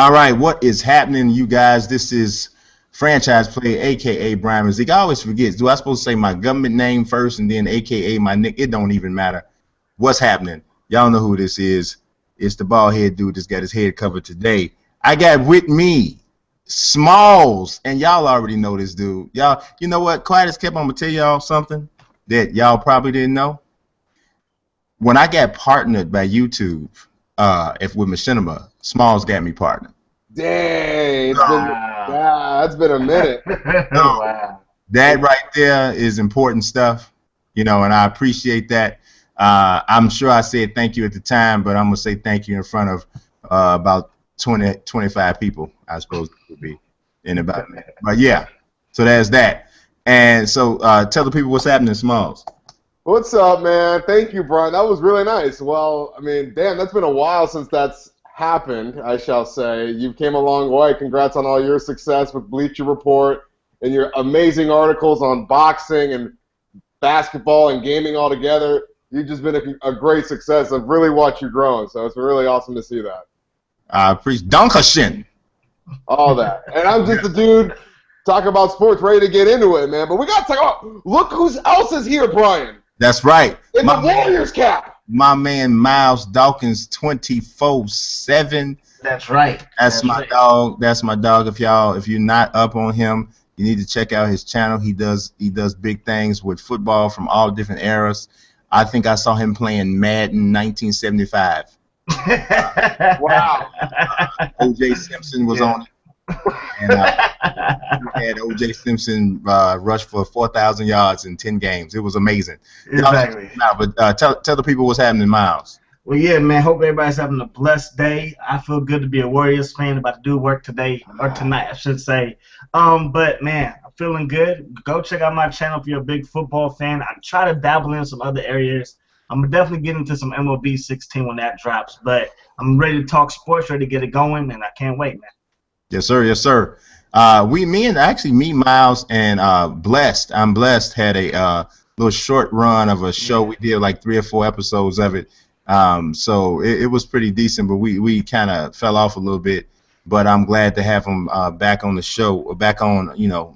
All right, what is happening, you guys? This is Franchise Player, aka Brian Mazik. I always forget. Do I supposed to say my government name first and then aka my nick? It don't even matter. What's happening? Y'all know who this is. It's the bald head dude that's got his head covered today. I got with me Smallz, and y'all already know this dude. Y'all, you know what? Quiet as kept. I'm gonna tell y'all something that y'all probably didn't know. When I got partnered by YouTube, if with Machinima, Smallz got me partnered. Dang, Wow. that's been a minute. Wow. That right there is important stuff, and I appreciate that. I'm sure I said thank you at the time, but I'm going to say thank you in front of about 20, 25 people, I suppose it would be in about a minute. But yeah, so there's that. And so tell the people what's happening, Smallz. What's up, man? Thank you, Brian. That was really nice. Well, I mean, damn, that's been a while since that's happened, I shall say. You came a long way. Congrats on all your success with Bleacher Report and your amazing articles on boxing and basketball and gaming all together. You've just been a great success. I've really watched you growing, so it's really awesome to see that. I appreciate Dankeschön. All that. And I'm just a dude talking about sports, ready to get into it, man. But we got to talk about, look who else is here, Brian. That's right. In the Warriors cap. My man MilesDawkins 24/7. That's right. That's my dog. That's my dog. If you're not up on him, you need to check out his channel. He does big things with football from all different eras. I think I saw him playing Madden 1975. Wow. O.J. Simpson was on it. And we had O.J. Simpson rush for 4,000 yards in 10 games. It was amazing. Exactly. But tell the people what's happening, Miles. Well, yeah, man. Hope everybody's having a blessed day. I feel good to be a Warriors fan. About to do work today or tonight, I should say. But man, I'm feeling good. Go check out my channel if you're a big football fan. I try to dabble in some other areas. I'm definitely getting into some MLB 16 when that drops. But I'm ready to talk sports, ready to get it going, and I can't wait, man. Yes, sir. Yes, sir. Me, Miles, and Blessed. I'm Blessed had a little short run of a show. We did like 3 or 4 episodes of it. So it was pretty decent, but we kind of fell off a little bit. But I'm glad to have him back on the show, back on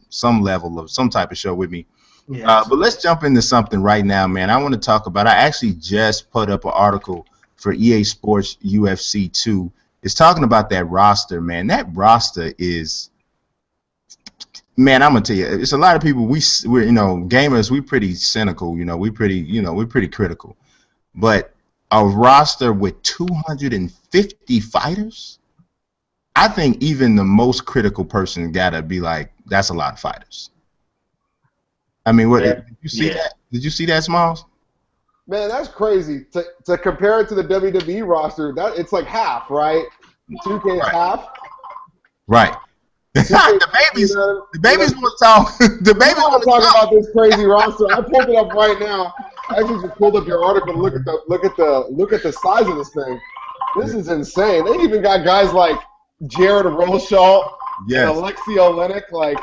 some level of some type of show with me. Yeah, but let's jump into something right now, man. I want to talk about. I actually just put up an article for EA Sports UFC 2. It's talking about that roster, man. That roster is, man. I'm gonna tell you, it's a lot of people. We're gamers. We pretty cynical. We're pretty critical. But a roster with 250 fighters, I think even the most critical person gotta be like, that's a lot of fighters. I mean, what did you see that? Did you see that, Smallz? Man, that's crazy. To compare it to the WWE roster, it's like half, right? 2K is half. Right. The babies want to talk. The babies want to talk about this crazy roster. I pulled it up right now. I actually just pulled up your article. Look at the size of this thing. This is insane. They even got guys like Jared Roshaw, and Alexei Olenek, like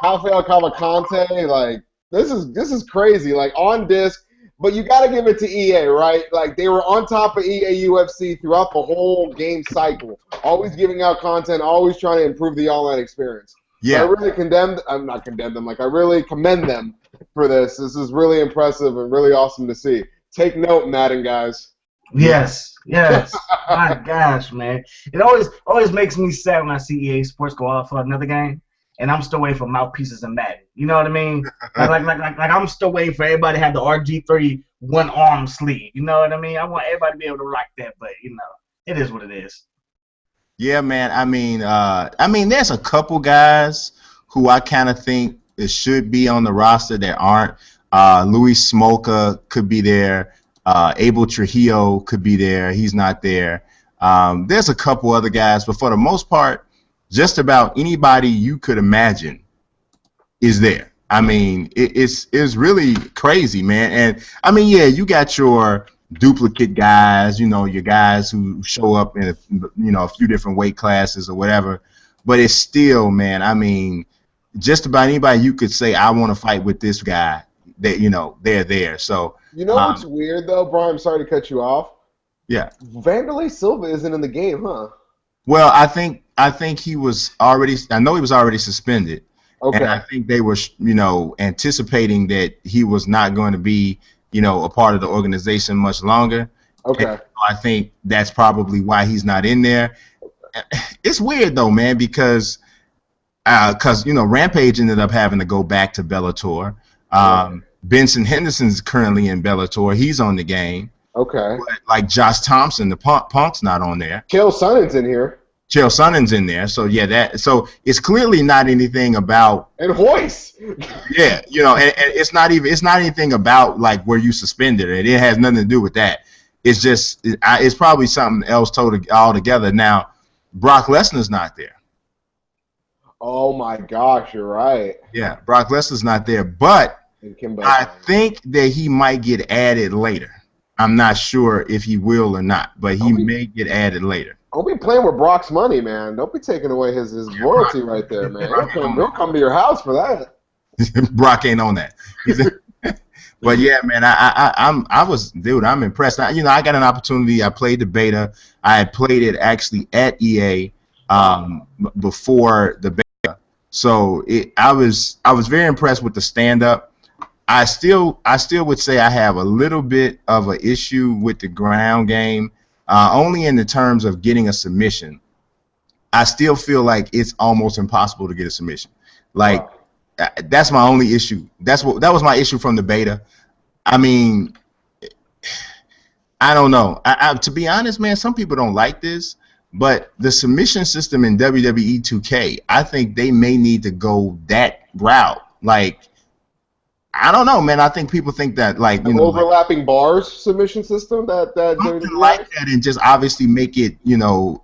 Rafael Cavalcante. Like this is crazy. Like on disc. But you got to give it to EA, right? Like, they were on top of EA UFC throughout the whole game cycle, always giving out content, always trying to improve the online experience. Yeah. So I really I really commend them for this. This is really impressive and really awesome to see. Take note, Madden guys. Yes. My gosh, man. It always makes me sad when I see EA Sports go out for another game. And I'm still waiting for mouthpieces and Madden. You know what I mean? Like I'm still waiting for everybody to have the RG3 one-arm sleeve. You know what I mean? I want everybody to be able to rock that, but, it is what it is. Yeah, man. I mean, there's a couple guys who I kind of think it should be on the roster that aren't. Luis Smolka could be there. Abel Trujillo could be there. He's not there. There's a couple other guys, but for the most part, just about anybody you could imagine is there. I mean, it's really crazy, man. And I mean, yeah, you got your duplicate guys, your guys who show up in a few different weight classes or whatever. But it's still, man. I mean, just about anybody you could say, I want to fight with this guy. That they're there. So what's weird though, Brian? I'm sorry to cut you off. Yeah. Vanderlei Silva isn't in the game, huh? Well, I think he was already. I know he was already suspended, and I Okay. think they were, anticipating that he was not going to be, a part of the organization much longer. And Okay. so I think that's probably why he's not in there. It's weird though, man, because Rampage ended up having to go back to Bellator. Right. Benson Henderson's currently in Bellator. He's on the game. Okay. But like Josh Thompson, the Punk's not on there. Chael Sonnen's in here. Chael Sonnen's in there. So yeah, so it's clearly not anything about And Hoist. and it's not anything about like where you suspended it. It has nothing to do with that. It's just it's probably something else altogether. Now, Brock Lesnar's not there. Oh my gosh, you're right. Yeah, Brock Lesnar's not there, but And Kimbo. I think that he might get added later. I'm not sure if he will or not, but he may get added later. Don't be playing with Brock's money, man. Don't be taking away his royalty right there, man. He'll come to your house for that. Brock ain't on that. But yeah, man, I'm impressed. I got an opportunity. I played the beta. I had played it actually at EA before the beta, so I was very impressed with the stand up. I still would say I have a little bit of an issue with the ground game, only in the terms of getting a submission. I still feel like it's almost impossible to get a submission. Like that's my only issue. That was my issue from the beta. I mean, I don't know. To be honest, man, some people don't like this, but the submission system in WWE 2K, I think they may need to go that route. Like, I don't know, man. I think people think that, like, overlapping bars submission system that something like that, and just obviously make it,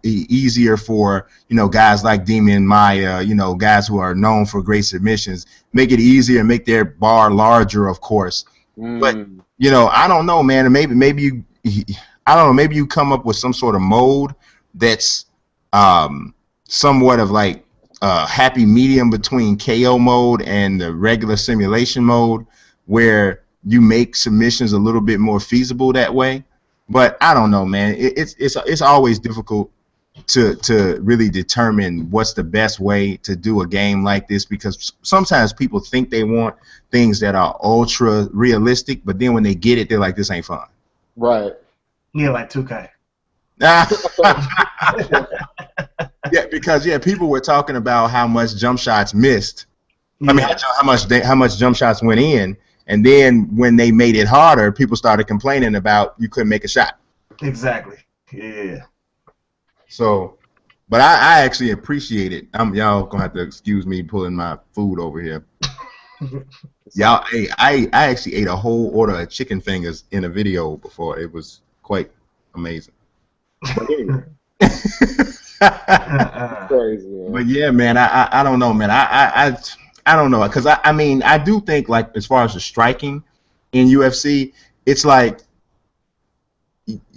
easier for, guys like Demian Maia, guys who are known for great submissions. Make it easier and make their bar larger, of course. But I don't know, man. Maybe you, I don't know. Maybe you come up with some sort of mode that's somewhat of like happy medium between KO mode and the regular simulation mode, where you make submissions a little bit more feasible that way. But I don't know, man. It's always difficult to really determine what's the best way to do a game like this, because sometimes people think they want things that are ultra realistic, but then when they get it, they're like, this ain't fun. Right. Yeah, like 2K. Yeah, because people were talking about how much jump shots missed. Yeah. I mean, how much jump shots went in, and then when they made it harder, people started complaining about you couldn't make a shot. Exactly. Yeah. So, but I actually appreciate it. Y'all gonna have to excuse me pulling my food over here. Y'all, hey, I actually ate a whole order of chicken fingers in a video before. It was quite amazing. Crazy, man. But yeah, man, I don't know, man. I don't know, because I mean, I do think, like, as far as the striking in UFC, it's like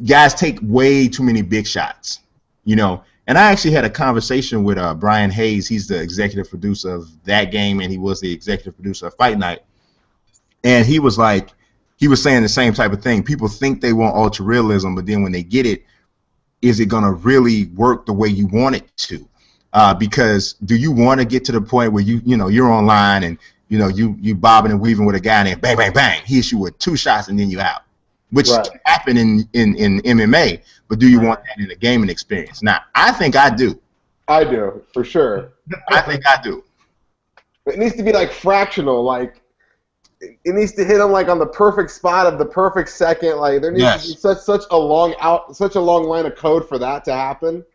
guys take way too many big shots, And I actually had a conversation with Brian Hayes. He's the executive producer of that game, and he was the executive producer of Fight Night. And he was saying the same type of thing. People think they want ultra realism, but then when they get it, is it going to really work the way you want it to? Because do you want to get to the point where you're online and you bobbing and weaving with a guy and then bang bang bang, he hits you with 2 shots and then you out, which can happen in MMA, but do you want that in a gaming experience? Now, I think I do. I do, for sure. I think I do. It needs to be like fractional, like it needs to hit them like on the perfect spot of the perfect second. Like there needs to be such a long line of code for that to happen.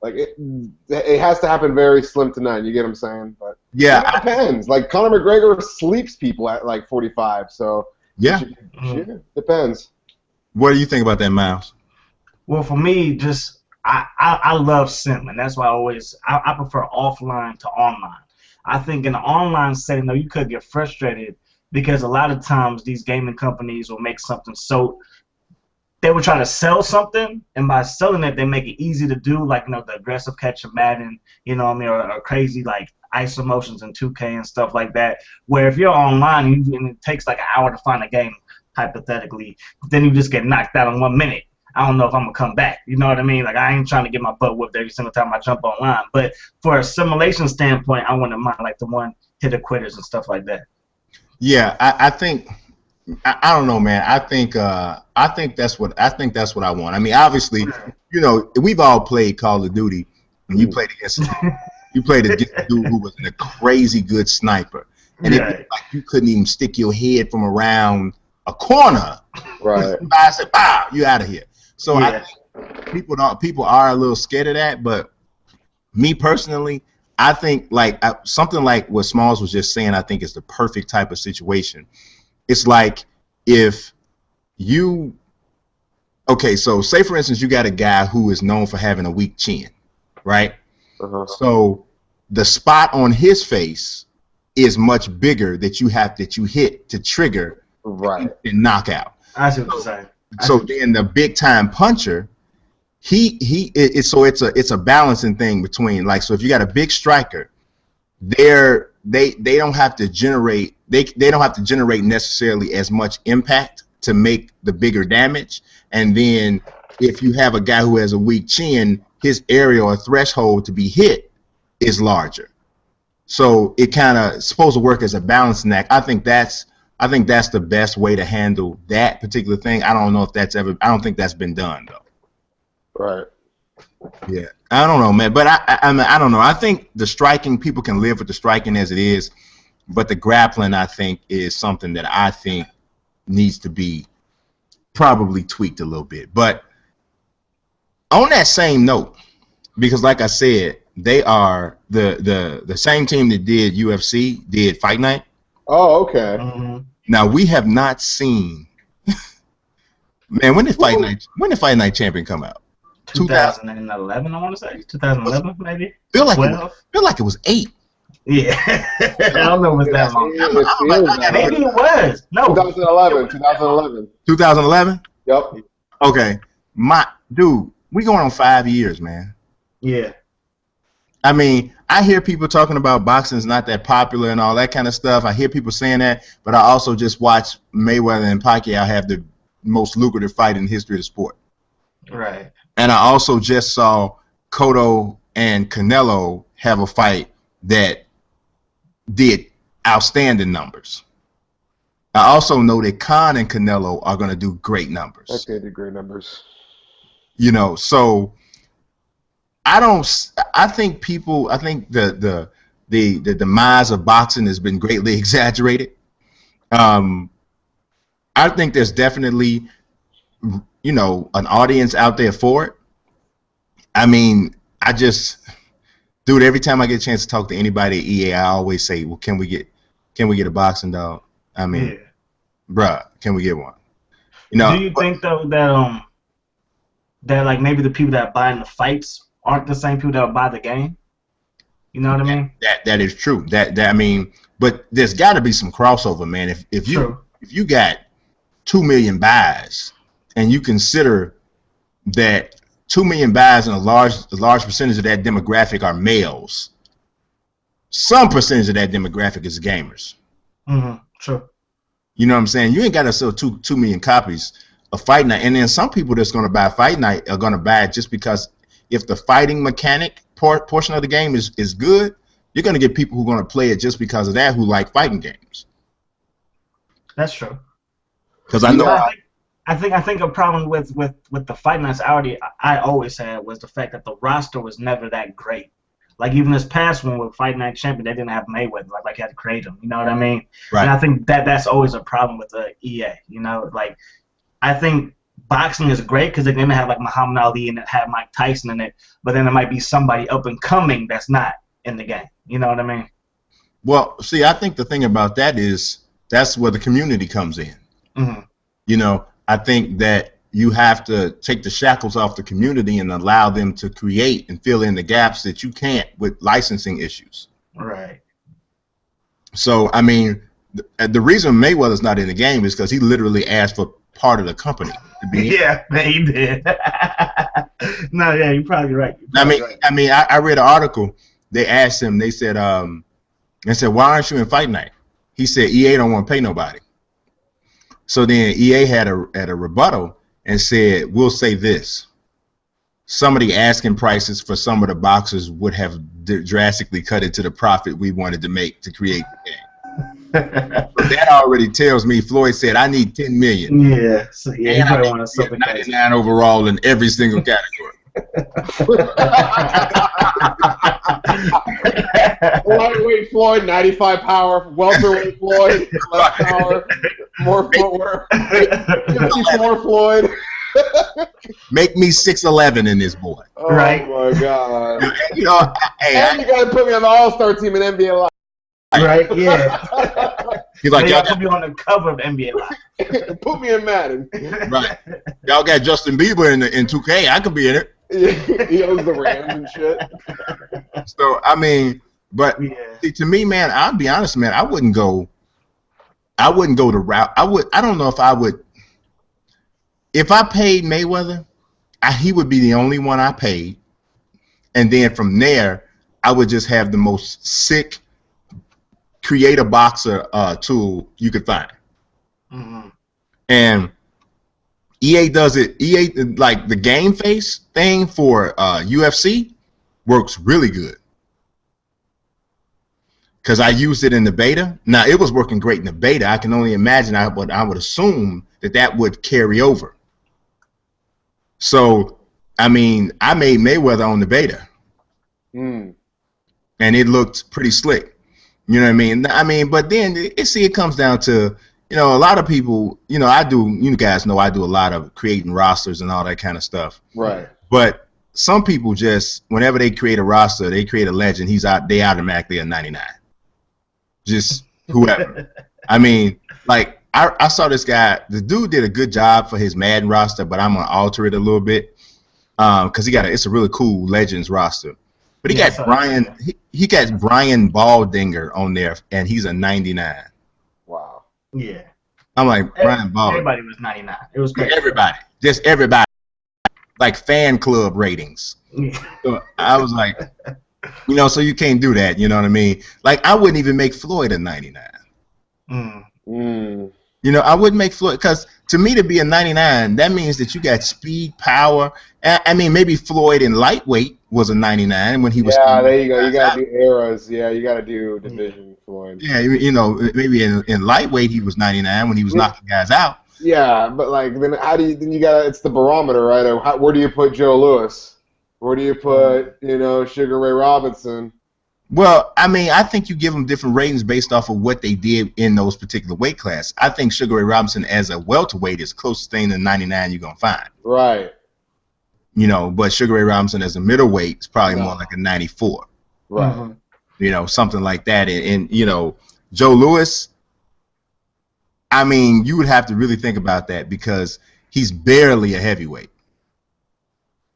Like it has to happen very slim to none. You get what I'm saying? But yeah, it depends. Like Conor McGregor sleeps people at like 45. So yeah, depends. What do you think about that, Miles? Well, for me, just I love sim, and that's why I prefer offline to online. I think in the online setting, though, you could get frustrated because a lot of times these gaming companies will make something so they will try to sell something, and by selling it, they make it easy to do, like the aggressive catch of Madden, or crazy like ISO motions in 2K and stuff like that. Where if you're online and it takes like an hour to find a game, hypothetically, then you just get knocked out in 1 minute. I don't know if I'm gonna come back. You know what I mean? Like I ain't trying to get my butt whooped every single time I jump online. But for a simulation standpoint, I wouldn't mind like the one hitter quitters and stuff like that. Yeah, I think I don't know, man. I think that's what I want. I mean, obviously, you know, we've all played Call of Duty, and you played against a dude who was a crazy good sniper, and it was like you couldn't even stick your head from around a corner. Right. I said, "Wow, you out of here." So I think people are a little scared of that, but me personally, I think like something like what Smallz was just saying, I think is the perfect type of situation. It's like if you, okay, so say for instance you got a guy who is known for having a weak chin, right? So the spot on his face is much bigger that you hit to trigger and knock out. I see what you're saying. So then the big time puncher, it's a balancing thing between, like, so if you got a big striker, they don't have to generate necessarily as much impact to make the bigger damage. And then if you have a guy who has a weak chin, his area or threshold to be hit is larger. So it kind of supposed to work as a balancing act. I think that's the best way to handle that particular thing. I don't think that's been done though. Right. Yeah, I don't know, man. But I don't know. I think the striking, people can live with the striking as it is, but the grappling, I think, is something that I think needs to be probably tweaked a little bit. But on that same note, because like I said, they are the same team that did UFC did Fight Night. Oh, okay. Now we have not seen. Man, when did Fight Night Champion come out? 2011, I want to say 2011, maybe. Feel like it was 8. Yeah, I don't know if it's that long. Maybe it was. No, 2011. 2011. Yep. Okay, dude, we going on 5 years, man. Yeah. I mean, I hear people talking about boxing is not that popular and all that kind of stuff. I hear people saying that, but I also just watched Mayweather and Pacquiao have the most lucrative fight in the history of the sport. Right. And I also just saw Cotto and Canelo have a fight that did outstanding numbers. I also know that Khan and Canelo are going to do great numbers. Okay, do great numbers. You know, so I think the demise of boxing has been greatly exaggerated. I think there's definitely, you know, an audience out there for it. I mean, dude, every time I get a chance to talk to anybody at EA, I always say, well, can we get a boxing dog? I mean, bruh, can we get one? You know, do you think though that like maybe the people that are buying the fights aren't the same people that will buy the game? You know what I mean? That is true. That I mean, but there's got to be some crossover, man. If you got 2 million buys, and you consider that 2 million buys and a large percentage of that demographic are males, some percentage of that demographic is gamers. Sure. You know what I'm saying? You ain't got to sell 2 million copies of Fight Night, and then some people that's going to buy Fight Night are going to buy it just because if the fighting mechanic portion of the game is good, you're going to get people who are going to play it just because of that, who like fighting games. That's true. Because I know. I think a problem with the Fight Nights I always had was the fact that the roster was never that great. Like even this past one with Fight Night Champion, they didn't have Mayweather. Like you had to create him. You know what I mean? Right. And I think that's always a problem with the EA. You know, like I think boxing is great because they're gonna have like Muhammad Ali and it have Mike Tyson in it, but then there might be somebody up and coming that's not in the game. You know what I mean? Well, see, I think the thing about that is that's where the community comes in. You know, I think that you have to take the shackles off the community and allow them to create and fill in the gaps that you can't with licensing issues. Right. So, I mean, the reason Mayweather's not in the game is because he literally asked for part of the company to be in. Yeah, he did. No, yeah, you're probably right. I read an article. They asked him, they said, why aren't you in Fight Night? He said, EA don't want to pay nobody. So then EA had a rebuttal, and said, we'll say this. Some of the asking prices for some of the boxers would have drastically cut into the profit we wanted to make to create the game. That already tells me Floyd said, I need 10 million. Yeah, so, yeah, he And probably I wanted need something 99 overall in every single category. Lightweight Floyd, 95 power. Welterweight Floyd, less power, more footwork. 54 Floyd. Make me 6'11" in this boy. Oh Right. my God. You know, And you got to put me on the All-Star team in NBA Live. Right, yeah. he's like, Maybe I y'all could be on the cover of NBA Live. Put me in Madden. right. Y'all got Justin Bieber in 2K. I could be in it. He owns the Rams and shit. So I mean, but Yeah. see, to me, man, I'll be honest, man. I wouldn't go the route. I don't know if I would. If I paid Mayweather, he would be the only one I paid, and then from there, I would just have the most sick create a boxer tool you could find. Mm-hmm. And EA does it. EA, like the game face thing for UFC, works really good. Because I used it in the beta. Now it was working great in the beta. I can only imagine. I would assume that would carry over. So I mean, I made Mayweather on the beta, and it looked pretty slick. You know what I mean? But then it comes down to, you know, a lot of people. You know, you guys know I do a lot of creating rosters and all that kind of stuff. Right. But some people just, whenever they create a roster, they create a legend. They automatically a 99. Just whoever. I mean, like I saw this guy. The dude did a good job for his Madden roster, but I'm gonna alter it a little bit because it's a really cool Legends roster. But he got Brian. He got Brian Baldinger on there, and he's a 99. Wow. Yeah. I'm like, Brian Baldinger. Everybody was 99. It was great. Just everybody. Like fan club ratings. So I was like, you know, so you can't do that. You know what I mean? Like, I wouldn't even make Floyd a 99. You know, I wouldn't make Floyd, because to me, to be a 99, that means that you got speed, power. I mean, maybe Floyd in lightweight was a 99 when he was. Yeah, there you go. You got to do eras. Yeah, you got to do division Floyd. Yeah, you know, maybe in lightweight he was 99 when he was knocking guys out. Yeah, but like then you gotta, it's the barometer, right? Where do you put Joe Louis? Where do you put, you know, Sugar Ray Robinson? Well, I mean, I think you give them different ratings based off of what they did in those particular weight class. I think Sugar Ray Robinson as a welterweight is the closest thing to 99 you're gonna find. Right. You know, but Sugar Ray Robinson as a middleweight is probably more like a 94. Right. You know, something like that. And you know, Joe Louis, I mean, you would have to really think about that because he's barely a heavyweight.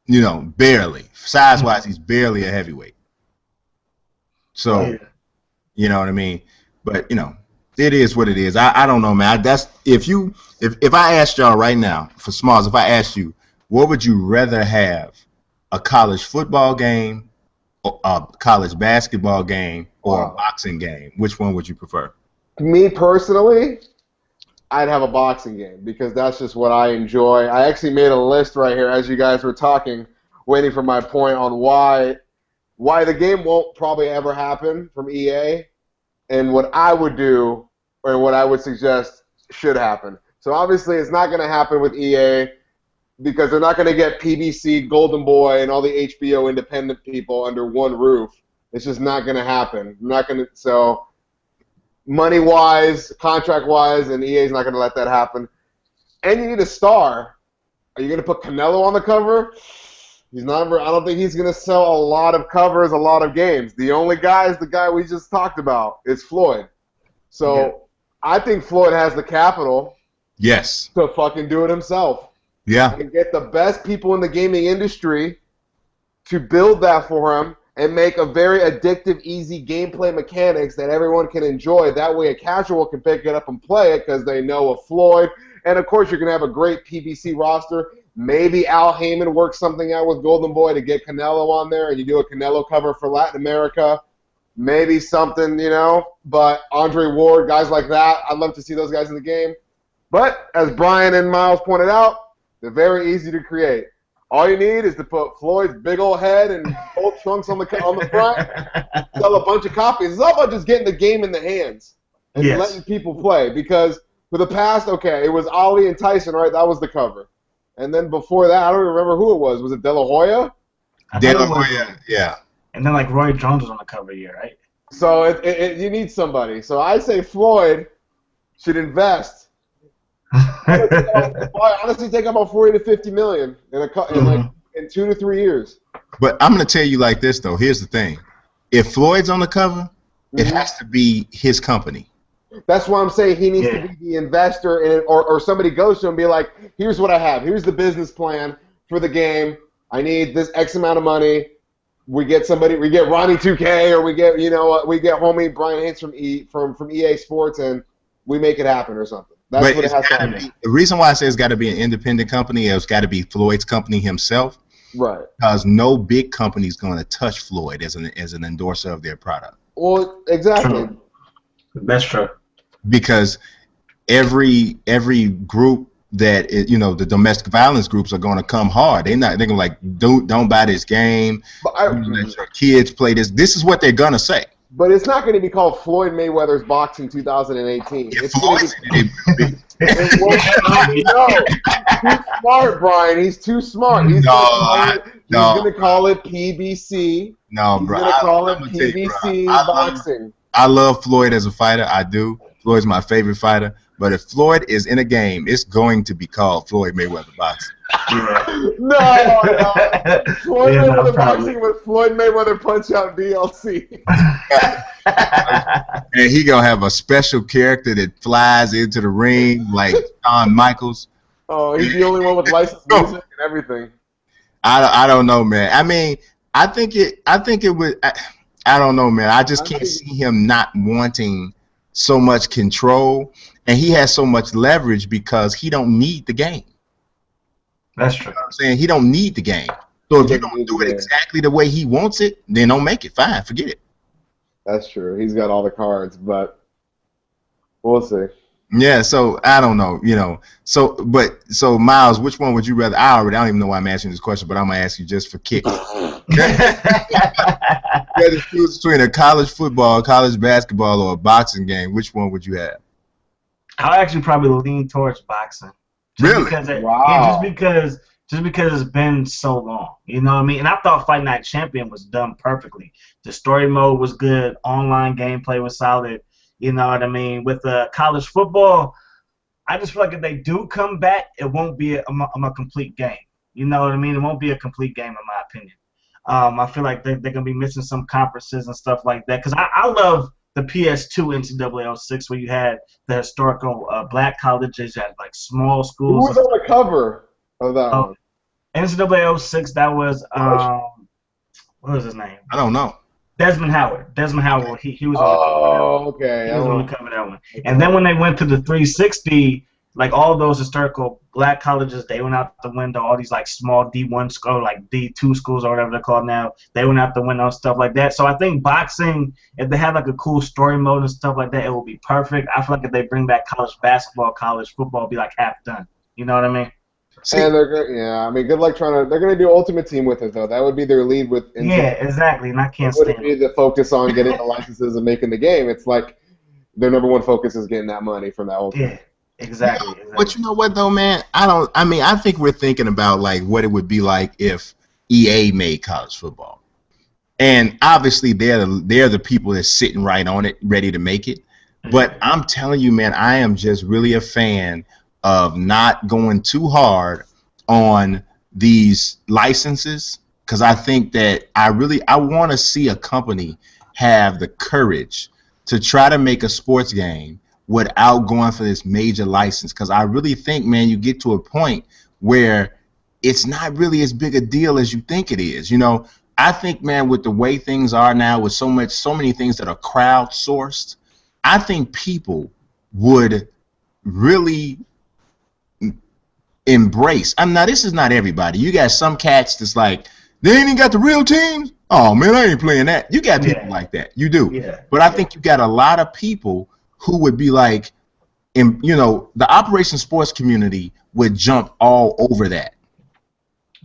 You know, barely. Size-wise, he's barely a heavyweight. So, you know what I mean? But, you know, it is what it is. I don't know, man. That's if I asked y'all right now, for Smallz, if I asked you, what would you rather have, a college football game, a college basketball game, or a boxing game? Which one would you prefer? Me personally, I'd have a boxing game because that's just what I enjoy. I actually made a list right here as you guys were talking, waiting for my point on why the game won't probably ever happen from EA, and what I would do or what I would suggest should happen. So obviously it's not going to happen with EA because they're not going to get PBC, Golden Boy, and all the HBO independent people under one roof. It's just not going to happen. So money-wise, contract-wise, and EA's not going to let that happen. And you need a star. Are you going to put Canelo on the cover? He's not. I don't think he's going to sell a lot of covers, a lot of games. The only guy is the guy we just talked about. It's Floyd. So I think Floyd has the capital. Yes. To fucking do it himself. Yeah. And get the best people in the gaming industry to build that for him and make a very addictive, easy gameplay mechanics that everyone can enjoy. That way a casual can pick it up and play it because they know of Floyd. And, of course, you're going to have a great PBC roster. Maybe Al Heyman works something out with Golden Boy to get Canelo on there, and you do a Canelo cover for Latin America. Maybe something, you know. But Andre Ward, guys like that, I'd love to see those guys in the game. But, as Brian and Miles pointed out, They're very easy to create. All you need is to put Floyd's big old head and gold trunks on the front, sell a bunch of copies. It's all about just getting the game in the hands and letting people play. Because for the past, okay, it was Ali and Tyson, right? That was the cover. And then before that, I don't remember who it was. Was it De La Hoya? De La Hoya, yeah. And then like Roy Jones was on the cover here, right? So you need somebody. So I say Floyd should invest. Honestly, take about 40 to 50 million in 2 to 3 years. But I'm gonna tell you like this though. Here's the thing: if Floyd's on the cover, it has to be his company. That's why I'm saying he needs to be the investor in it, or somebody goes to him and be like, "Here's what I have. Here's the business plan for the game. I need this X amount of money. We get somebody. We get Ronnie 2K, or we get we get homie Brian Haynes from EA Sports, and we make it happen or something." That's what it has to be. The reason why I say it's got to be an independent company, it's got to be Floyd's company himself. Right. Because no big company is going to touch Floyd as an endorser of their product. Well, exactly. True. That's true. Because every group that the domestic violence groups are going to come hard. They're going to like don't buy this game. Let your kids play this. This is what they're going to say. But it's not going to be called Floyd Mayweather's Boxing 2018. It's going to be. No, he's too smart, Brian. He's too smart. He's going to call it PBC. No, he's bro. He's going to call it PBC Boxing. I love Floyd as a fighter. I do. Floyd's my favorite fighter. But if Floyd is in a game, it's going to be called Floyd Mayweather Boxing. Yeah. No. Floyd Mayweather Boxing with Floyd Mayweather Punch-Out DLC. And he gonna have a special character that flies into the ring like Shawn Michaels. Oh, he's the only one with licensed music and everything. I don't know, man. I mean, I think it would. I don't know, man. I just can't see him not wanting so much control, and he has so much leverage because he don't need the game. That's true. You know what I'm saying? He don't need the game. So if you don't do it exactly the way he wants it, then don't make it. Fine, forget it. That's true. He's got all the cards, but we'll see. Yeah, so I don't know, So Miles, which one would you rather? I don't even know why I'm asking this question, but I'm gonna ask you just for kicks. You had to choose between a college football, college basketball, or a boxing game. Which one would you have? I'll actually probably lean towards boxing. Really? Wow. Just because it's been so long, you know what I mean? And I thought Fight Night Champion was done perfectly. The story mode was good. Online gameplay was solid. You know what I mean? With college football, I just feel like if they do come back, it won't be a complete game. You know what I mean? It won't be a complete game, in my opinion. I feel like they're going to be missing some conferences and stuff like that. Because I love the PS2 NCAA 06 where you had the historical black colleges, you had like small schools. Who was on the cover of that one? NCAA 06, that was, what was his name? I don't know. Desmond Howard, he was on the cover. Oh, okay. He was on the cover of that one. And then when they went to the 360, like all those historical black colleges, they went out the window. All these like small D1 schools, like D2 schools or whatever they're called now, they went out the window and stuff like that. So I think boxing, if they have like a cool story mode and stuff like that, it will be perfect. I feel like if they bring back college basketball, college football, it'll be like half done. You know what I mean? And good luck trying to. They're going to do Ultimate Team with it though. That would be their lead with. Yeah, exactly. And I can't stand it. Wouldn't be the focus on getting the licenses and making the game. It's like their number one focus is getting that money from that Ultimate. Yeah, exactly. But you know what though, man? I think we're thinking about like what it would be like if EA made college football, and obviously they're the people that's sitting right on it, ready to make it. But I'm telling you, man, I am just really a fan of not going too hard on these licenses, because I think that I want to see a company have the courage to try to make a sports game without going for this major license, because I really think, man, you get to a point where it's not really as big a deal as you think it is. I think, man, with the way things are now, with so many things that are crowdsourced, I think people would really embrace. Now this is not everybody. You got some cats that's like, they ain't even got the real teams. Oh man, I ain't playing that. You got people like that. You do. Yeah. But I think you got a lot of people who would be like, and the Operation Sports community would jump all over that,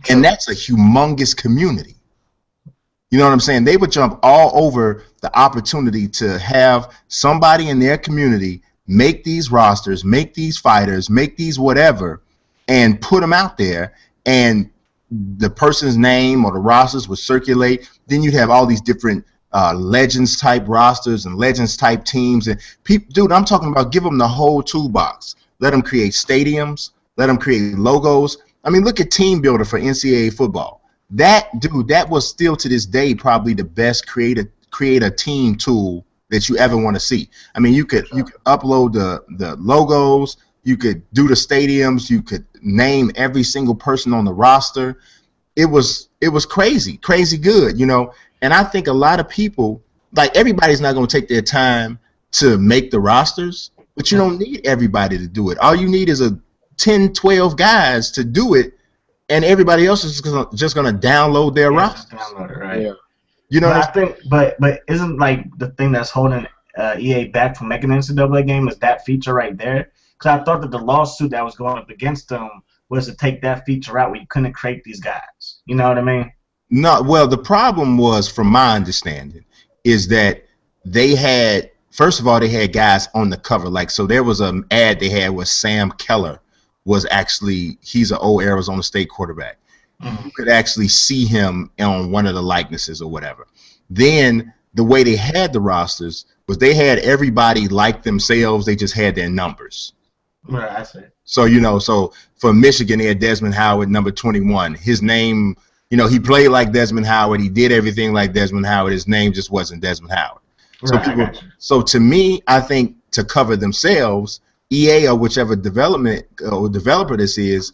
and that's a humongous community. You know what I'm saying? They would jump all over the opportunity to have somebody in their community make these rosters, make these fighters, make these whatever, and put them out there, and the person's name or the rosters would circulate. Then you'd have all these different legends type rosters and legends type teams, and people, dude, I'm talking about give them the whole toolbox. Let them create stadiums, let them create logos. I mean, look at Team Builder for NCAA football. That was still to this day probably the best create a team tool that you ever want to see. I mean, you could upload the logos, you could do the stadiums, you could name every single person on the roster. It was crazy good, And I think a lot of people, like, everybody's not going to take their time to make the rosters, but you don't need everybody to do it. All you need is 10, 12 guys to do it, and everybody else is just going to download their roster. Download it, right? Yeah. You know, I think, but isn't like the thing that's holding EA back from making an NCAA game is that feature right there? Because I thought that the lawsuit that was going up against them was to take that feature out where you couldn't create these guys. You know what I mean? No. Well, the problem was, from my understanding, is that they had, first of all, they had guys on the cover. Like, so there was an ad they had where Sam Keller was actually, he's an old Arizona State quarterback. Mm-hmm. You could actually see him on one of the likenesses or whatever. Then the way they had the rosters was they had everybody like themselves. They just had their numbers. Right, I see. So, so for Michigan, they had Desmond Howard, number 21. His name, he played like Desmond Howard. He did everything like Desmond Howard. His name just wasn't Desmond Howard. Right, so to me, I think to cover themselves, EA or whichever developer this is,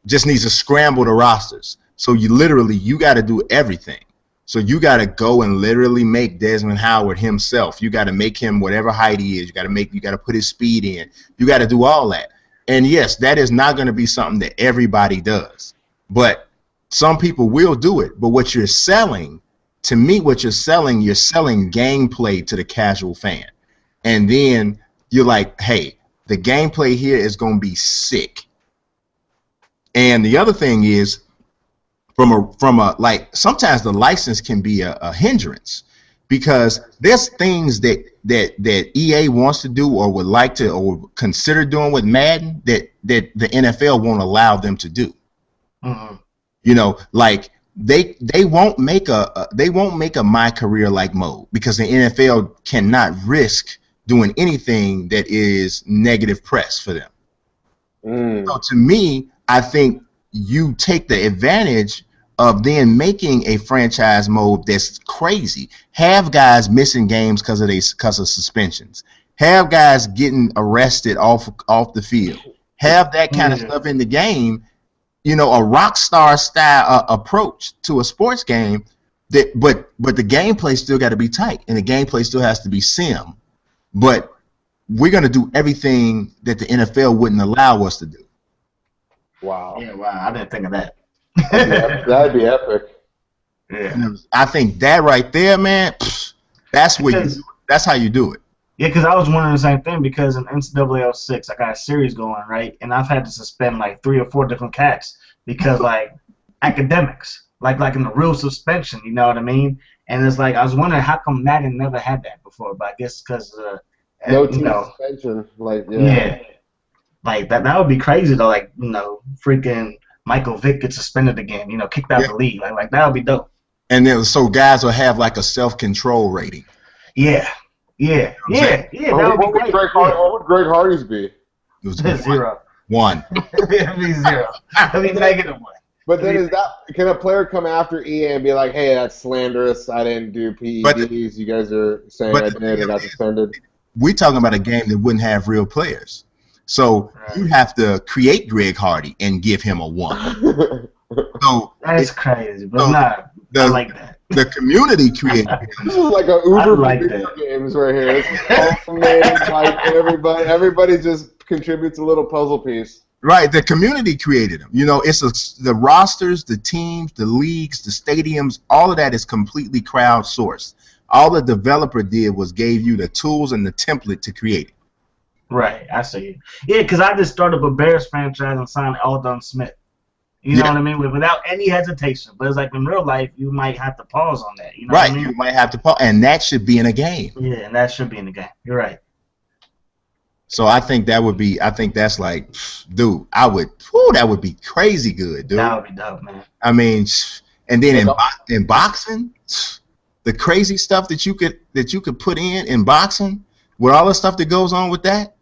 just needs to scramble the rosters. So you got to do everything. So you got to go and literally make Desmond Howard himself. You got to make him whatever height he is. You got to put his speed in. You got to do all that. And yes, that is not going to be something that everybody does. But some people will do it. But what you're selling, to me, you're selling gameplay to the casual fan. And then you're like, hey, the gameplay here is going to be sick. And the other thing is, from a like, sometimes the license can be a hindrance, because there's things that EA wants to do or would like to or consider doing with Madden that the NFL won't allow them to do. Mm-hmm. Like they won't make a My Career like mode, because the NFL cannot risk doing anything that is negative press for them. So to me, I think you take the advantage of then making a franchise mode that's crazy. Have guys missing games because of suspensions. Have guys getting arrested off the field. Have that kind of stuff in the game. A Rockstar style approach to a sports game. But the gameplay still got to be tight, and the gameplay still has to be sim. But we're gonna do everything that the NFL wouldn't allow us to do. Wow. Yeah, wow. I didn't think of that. That'd be epic. Yeah. I think that right there, man, that's how you do it. Yeah, because I was wondering the same thing, because in NCAA 06, I got a series going, right? And I've had to suspend like 3 or 4 different cats because, like, academics, like in the real suspension, you know what I mean? And it's like, I was wondering how come Madden never had that before, but I guess because, no team suspension. Like, yeah. Like, that would be crazy, though. Like, freaking Michael Vick gets suspended again, kicked out of the league. Like that would be dope. And then so guys will have like a self-control rating. Yeah. That would be great. What would Greg Hardy's be? It was 0. 1. It'd be 0. It'd be -1. But then can a player come after EA and be like, hey, that's slanderous, I didn't do PEDs, you guys are saying I did and got suspended? We're talking about a game that wouldn't have real players. So you have to create Greg Hardy and give him a 1. So that's crazy, but I like that. The community created him. This is like a Uber for video games right here. It's all made, like everybody just contributes a little puzzle piece. Right, the community created them. It's the rosters, the teams, the leagues, the stadiums, all of that is completely crowdsourced. All the developer did was gave you the tools and the template to create it. Right, I see you. Yeah, because I just started up a Bears franchise and signed Aldon Smith. You know Yeah, what I mean? Without any hesitation. But it's like in real life, you might have to pause on that. You know what I right. You mean? might have to pause, and that should be in a game. Yeah, and that should be in the game. You're right. So I think that would be. I think that's like, dude. I would. Whew, that would be crazy good, dude. That would be dope, man. I mean, and then Like, in boxing, the crazy stuff that you could put in boxing with all the stuff that goes on with that,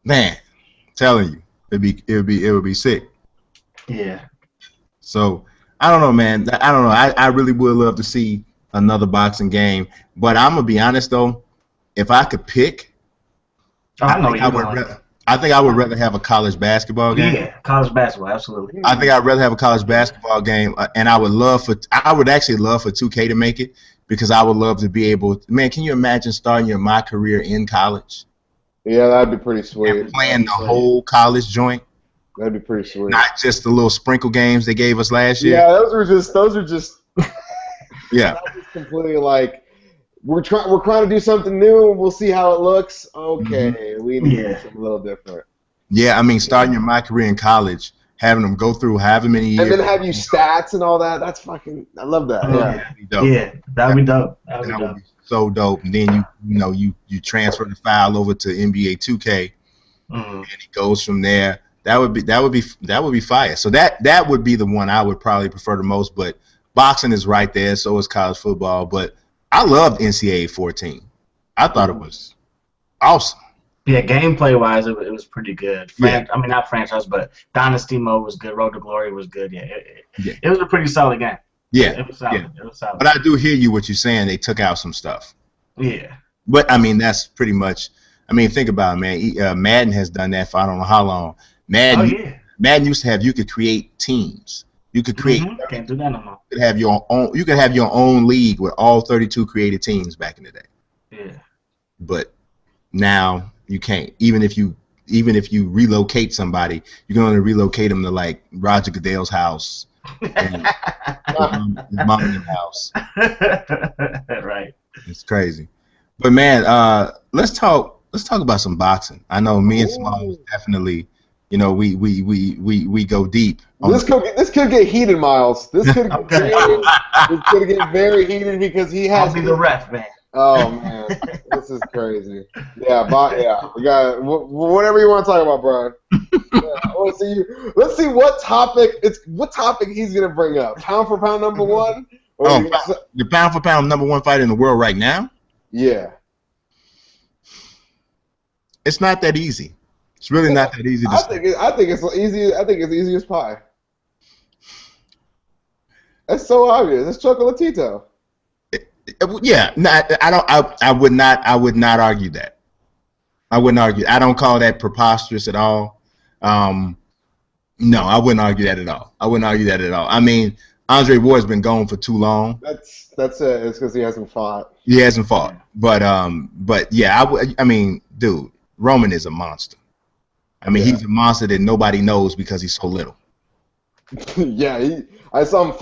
man. I'm telling you, it would be sick. Yeah. So I don't know, man. I don't know. I really would love to see another boxing game, but I'm gonna be honest though. If I could pick, Oh, I know think you're would going. rather. I think I would rather have a college basketball game. Yeah, college basketball, absolutely. I think I'd rather have a college basketball game, and I would actually love for 2K to make it because I would love to be able. Man, can you imagine starting my career in college yeah, that'd be pretty and sweet. playing the whole college joint, That'd be pretty sweet. not just the little sprinkle games they gave us last year? Yeah, those are just Yeah, that was completely like we're trying to do something new. We'll see how it looks. Okay, we need to do something a little different. yeah. I mean, starting my career in college, having them go through however many years, And then have you stats and all that. That's fucking. I love that. Oh, Yeah. dope. Yeah, that'd be dope. That'd be That dope. would be so dope. And then you transfer the file over to NBA 2K, Mm. and it goes from there. That would be fire. So that would be the one I would probably prefer the most. But boxing is right there. So is college football. But I loved NCAA 14. I thought it was awesome. Yeah, gameplay wise, it was pretty good. Yeah. I mean, not franchise, but Dynasty mode was good. Road to Glory was good. Yeah, Yeah. it was a pretty solid game. Yeah, It was solid. yeah. It was solid. But I do hear you what you're saying. They took out some stuff. Yeah. But I mean, that's pretty much. I mean, think about it, man. Madden has done that for I don't know how long. Madden, Oh yeah. Madden used to have you could create teams. You could create. Can't do that no more. You could have your own. You could have your own league with all 32 created teams back in the day. Yeah. But now you can't. Even if you relocate somebody, you can only relocate them to like Roger Goodell's house, and his mom in the house. Right. It's crazy. But man, let's talk about some boxing. I know me and Smallz definitely, we go deep. This could get heated, Miles. This could get very heated because he has. I'll be the ref, man. Oh man, this is crazy. Yeah, we got whatever you want to talk about, Brian. Yeah, let's see what topic he's gonna bring up. Pound for pound number one. The pound for pound number one fighter in the world right now. Yeah. It's not that easy. It's really not that easy. I think it's easy. I think it's easy as pie. That's so obvious. It's Chocolatito. Yeah, I would not argue that. I wouldn't argue. I don't call that preposterous at all. No, I wouldn't argue that at all. I mean, Andre Ward's been gone for too long. That's it. It's because he hasn't fought. He hasn't fought. But yeah, I mean, dude, Roman is a monster. I mean, he's a monster that nobody knows because he's so little. Yeah, I saw him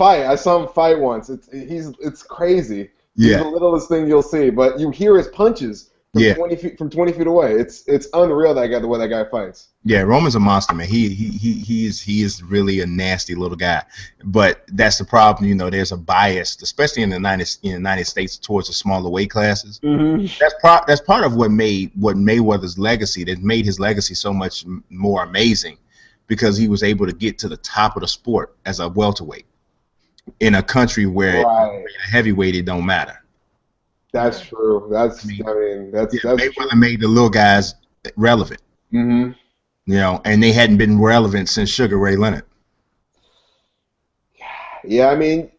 fight once. It's crazy. Yeah. He's the littlest thing you'll see, but you hear his punches from 20 feet away. It's unreal the way that guy fights. Yeah, Roman's a monster, man. He is really a nasty little guy. But that's the problem, there's a bias, especially in the United States towards the smaller weight classes. Mm-hmm. That's part of what made Mayweather's legacy, that made his legacy so much more amazing, because he was able to get to the top of the sport as a welterweight in a country where a heavyweight, it don't matter. That's true. That's Mayweather made the little guys relevant. Mm-hmm. And they hadn't been relevant since Sugar Ray Leonard. Yeah, I mean,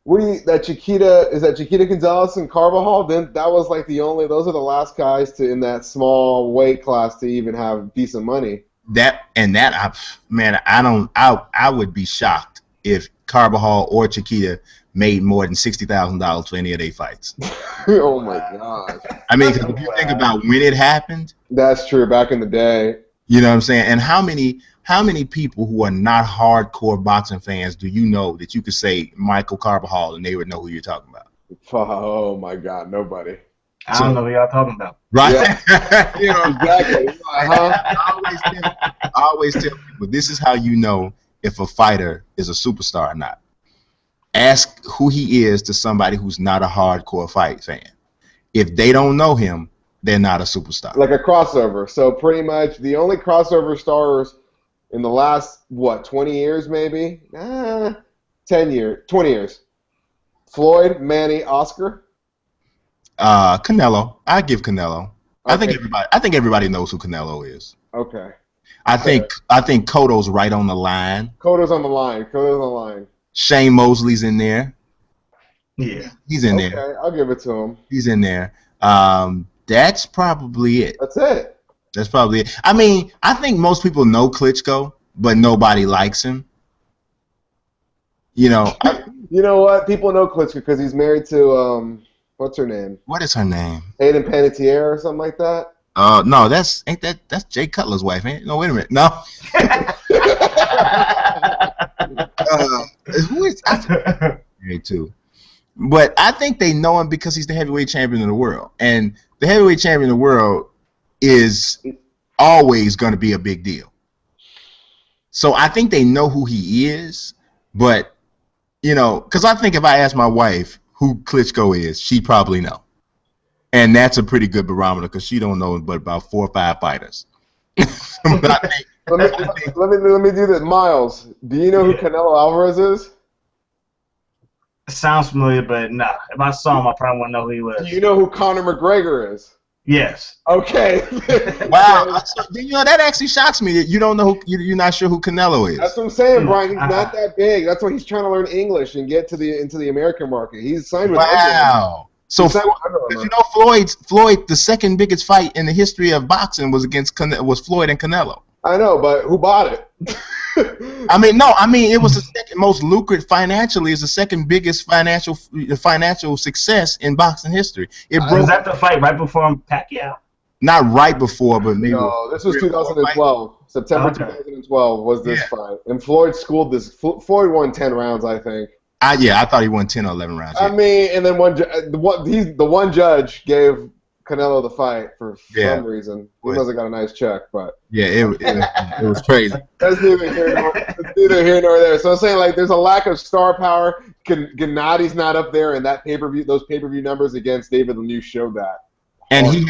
is that Chiquita Gonzalez and Carvajal? Then that was like those are the last guys in that small weight class to even have decent money. I would be shocked if Carvajal or Chiquita made more than $60,000 for any of their fights. Oh my gosh! I mean, 'cause if you think about when it happened, that's true. Back in the day, you know what I'm saying. And how many people who are not hardcore boxing fans do you know that you could say Michael Carvajal and they would know who you're talking about? oh my God, nobody. I don't know what y'all talking about. Right? Yeah. You know, Exactly. I always tell people, this is how you know if a fighter is a superstar or not. Ask who he is to somebody who's not a hardcore fight fan. If they don't know him, they're not a superstar. Like a crossover. So pretty much the only crossover stars in the last, 20 years maybe? 10 years, 20 years. Floyd, Manny, Oscar? Canelo. I give Canelo. Okay. I think everybody knows who Canelo is. Okay. I think Cotto's right on the line. Cotto's on the line. Shane Mosley's in there. Yeah. He's in Okay, there. I'll give it to him. He's in there. That's probably it. That's it. That's probably it. I mean, I think most people know Klitschko, but nobody likes him. You know. You know what? People know Klitschko because he's married to what's her name? What is her name? Hayden Panettiere or something like that. No, that's Jay Cutler's wife, ain't it? No, wait a minute. No. Who is married to? But I think they know him because he's the heavyweight champion of the world, and the heavyweight champion of the world is always going to be a big deal. So I think they know who he is, but you know, because I think if I ask my wife who Klitschko is, she'd probably know. And that's a pretty good barometer because she don't know but about 4 or 5 fighters. But I think, let me do this. Miles, do you know who Canelo Alvarez is? Sounds familiar, but nah. If I saw him, I probably wouldn't know who he was. Do you know who Conor McGregor is? Yes. Okay. wow. You know, that actually shocks me that you don't know you're not sure who Canelo is. That's what I'm saying, Brian. He's not that big. That's why he's trying to learn English and get into the American market. He's signed with Wow. So, Floyd, you know, Floyd, the second biggest fight in the history of boxing was Floyd and Canelo. I know, but who bought it? I mean, it was the second most lucrative financially. Is the second biggest financial success in boxing history. Was that the fight right before Pacquiao? Not right before, but maybe. No, this was 2012. September 2012 was this fight, and Floyd schooled this. Floyd won 10 rounds, I think. I thought he won 10 or 11 rounds. I mean, and then the one judge gave Canelo the fight for some reason. He must have got a nice check, but yeah, it was crazy. That's neither here nor there. So I'm saying, like, there's a lack of star power. Gennadi's not up there, and those pay-per-view numbers against David Lemieux showed that. And he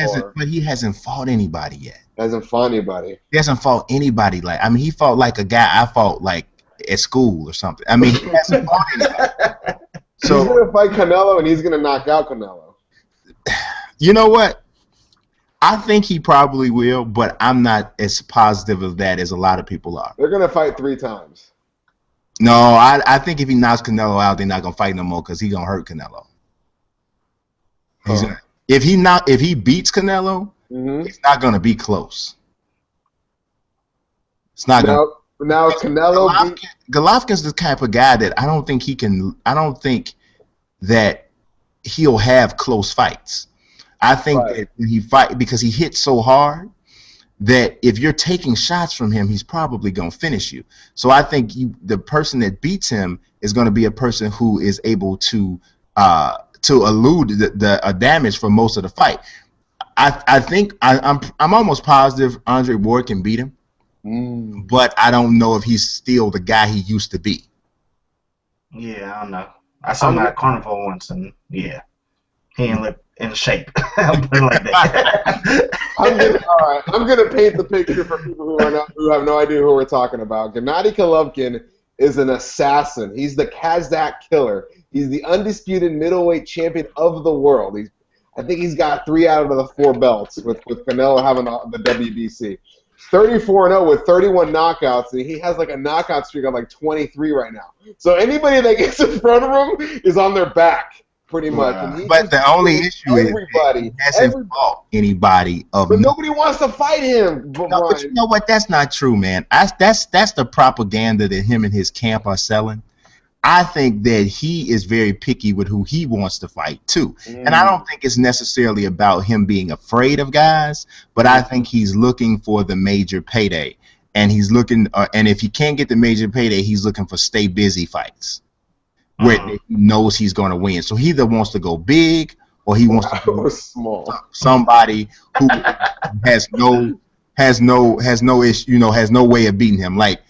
hasn't fought anybody yet. Hasn't fought anybody. He hasn't fought anybody. He fought like a guy I fought like at school or something. I mean, he hasn't fought anybody. So he's gonna fight Canelo, and he's gonna knock out Canelo. You know what? I think he probably will, but I'm not as positive of that as a lot of people are. They're gonna fight 3 times. No, I think if he knocks Canelo out, they're not gonna fight no more because he's gonna hurt Canelo. If he beats Canelo, it's not gonna be close. It's not gonna. Now Canelo. Golovkin's the type of guy that I don't think that he'll have close fights. I think that when he fight, because he hits so hard, that if you're taking shots from him, he's probably going to finish you. So I think the person that beats him is going to be a person who is able to elude the damage for most of the fight. I think I'm almost positive Andre Ward can beat him, but I don't know if he's still the guy he used to be. Yeah, I don't know. I saw him at Carnival once, and yeah, he ain't look in shape. I'll put it like that. I'm gonna paint the picture for people who have no idea who we're talking about. Gennady Golovkin is an assassin. He's the Kazakh killer. He's the undisputed middleweight champion of the world. I think he's got 3 out of the 4 belts, with Canelo having the WBC. 34-0 with 31 knockouts, and he has like a knockout streak of like 23 right now. So anybody that gets in front of him is on their back. Pretty much. But the only issue is he hasn't fought anybody of. But nobody wants to fight him. But you know what? That's not true, man. That's the propaganda that him and his camp are selling. I think that he is very picky with who he wants to fight too, and I don't think it's necessarily about him being afraid of guys, but I think he's looking for the major payday, and he's looking. And if he can't get the major payday, he's looking for stay busy fights where he knows he's going to win. So he either wants to go big or he wants to Or do small. somebody who has no issue, has no way of beating him. Like,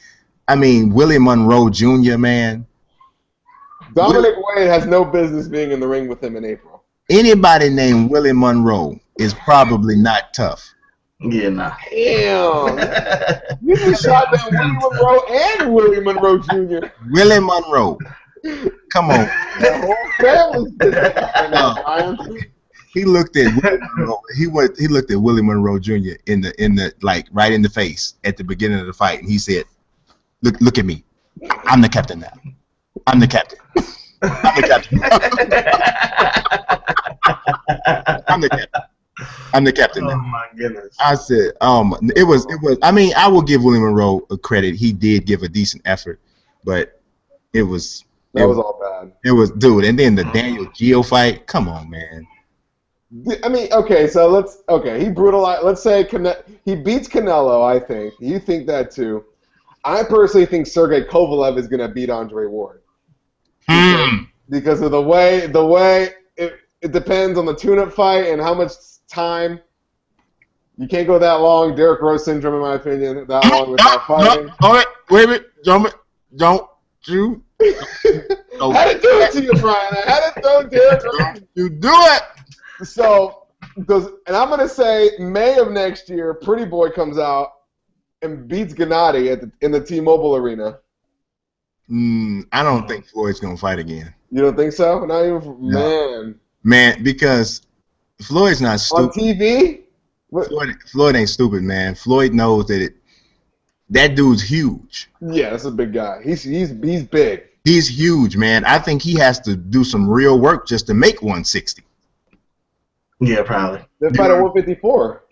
I mean, Willie Monroe Jr., man. Dominic Wade has no business being in the ring with him in April. Anybody named Willie Monroe is probably not tough. Yeah, nah. Damn. You just shot down Willie Monroe and Willie Monroe Jr. Willie Monroe. Come on. The whole family's business right now, Brian. He looked at Willie Monroe, he looked at Willie Monroe Jr. in the like right in the face at the beginning of the fight, and he said, "Look at me. I'm the captain now. I'm the captain. I'm the captain. I'm the captain. I'm the captain now." Oh my goodness. I said, it was. I mean, I will give Willie Monroe a credit. He did give a decent effort, but it was. That was all bad. It was, dude. And then the Daniel Gio fight. Come on, man. I mean, okay, so he brutalized. Let's say he beats Canelo. I think you think that too. I personally think Sergey Kovalev is going to beat Andre Ward because of the way it depends on the tune-up fight and how much time. You can't go that long. Derrick Rose syndrome, in my opinion, that long without fighting. Wait a minute, don't you? I had to do it to you, Brian. I had to throw Derrick Rose. You do it. So, and I'm going to say May of next year, Pretty Boy comes out and beats Gennady in the T-Mobile Arena. I don't think Floyd's going to fight again. You don't think so? Not even, no. Man, because Floyd's not stupid. On TV? Floyd ain't stupid, man. Floyd knows that dude's huge. Yeah, that's a big guy. He's big. He's huge, man. I think he has to do some real work just to make 160. Yeah, probably. They fight at 154.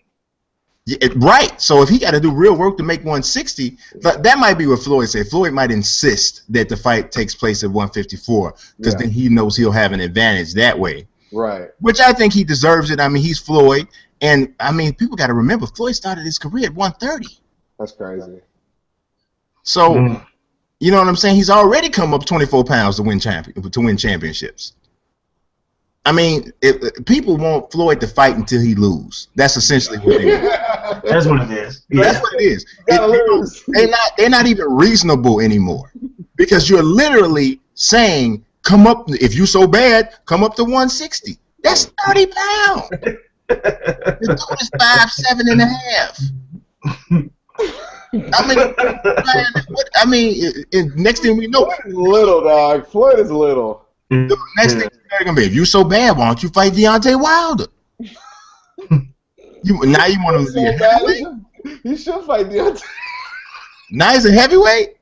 Yeah, right. So if he got to do real work to make 160, that might be what Floyd said. Floyd might insist that the fight takes place at 154 because then he knows he'll have an advantage that way. Right. Which I think he deserves it. I mean, he's Floyd. And, I mean, people got to remember, Floyd started his career at 130. That's crazy. So, you know what I'm saying? He's already come up 24 pounds to win championships. I mean, people want Floyd to fight until he loses. That's essentially what it is. That's what it is. Yeah. That's what it is. They're not even reasonable anymore because you're literally saying, come up, if you so bad, come up to 160. That's 30 pounds. The dude is 5'7.5". I mean, next thing we know, Floyd is little, dog. Floyd is little. The next thing you're gonna be, if you so bad, why don't you fight Deontay Wilder? Now you want to be a heavyweight? You should fight Deontay. Now he's a heavyweight.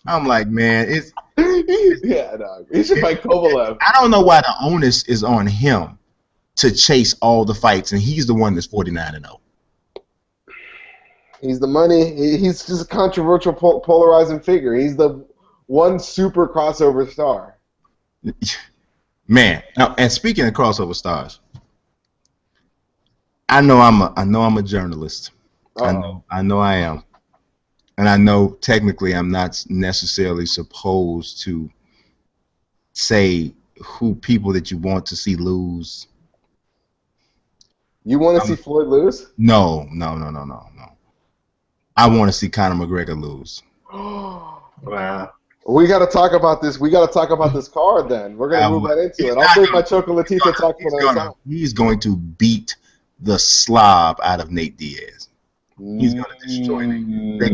I'm like, man, yeah, dog. He should fight Kovalev. I don't know why the onus is on him to chase all the fights, and he's the one that's 49-0. He's the money. He's just a controversial, polarizing figure. He's the one super crossover star. Man, and speaking of crossover stars, I know I'm a journalist. I know I am, and I know technically I'm not necessarily supposed to say who people that you want to see lose. You want to see Floyd lose? No. I want to see Conor McGregor lose. Wow. We got to talk about this. We got to talk about this card then. We're going to move right into it. I'll save my Chocolatita talk for another time. He's going to beat the slob out of Nate Diaz. He's going to destroy Nate. The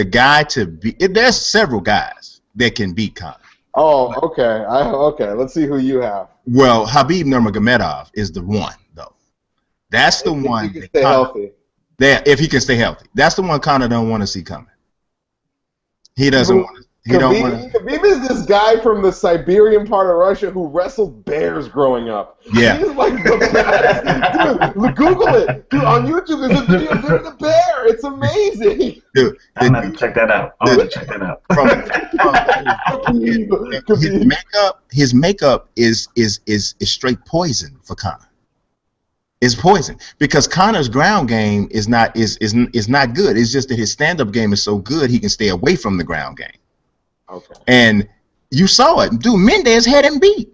guy to beat. There's several guys that can beat Conor. Oh, okay. Okay. Let's see who you have. Well, Habib Nurmagomedov is the one, though. That's the one. If he can stay healthy. If he can stay healthy. That's the one Conor don't want to see coming. He doesn't want to. Khabib is this guy from the Siberian part of Russia who wrestled bears growing up. Yeah. He's like the best. Dude, Google it. Dude, on YouTube, there's a video of him and the bear. It's amazing. Dude, I'm going to check that out. His makeup is straight poison for Conor. It's poison because Conor's ground game is not good. It's just that his stand-up game is so good he can stay away from the ground game. Okay. And you saw it. Dude, Mendez had him beat.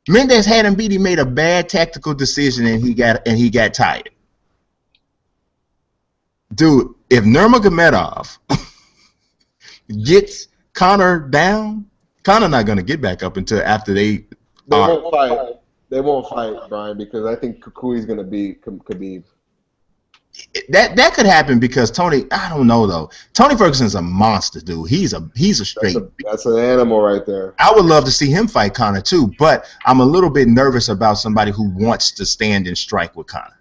Mendez had him beat. He made a bad tactical decision, and he got tired. Dude, if Nurmagomedov gets Conor down, Conor not gonna get back up until after they won't fight. They won't fight, Brian, because I think Kukui's gonna beat Khabib. That could happen because Tony. I don't know though. Tony Ferguson's a monster, dude. He's a straight. That's an animal right there. I would love to see him fight Conor too, but I'm a little bit nervous about somebody who wants to stand and strike with Conor.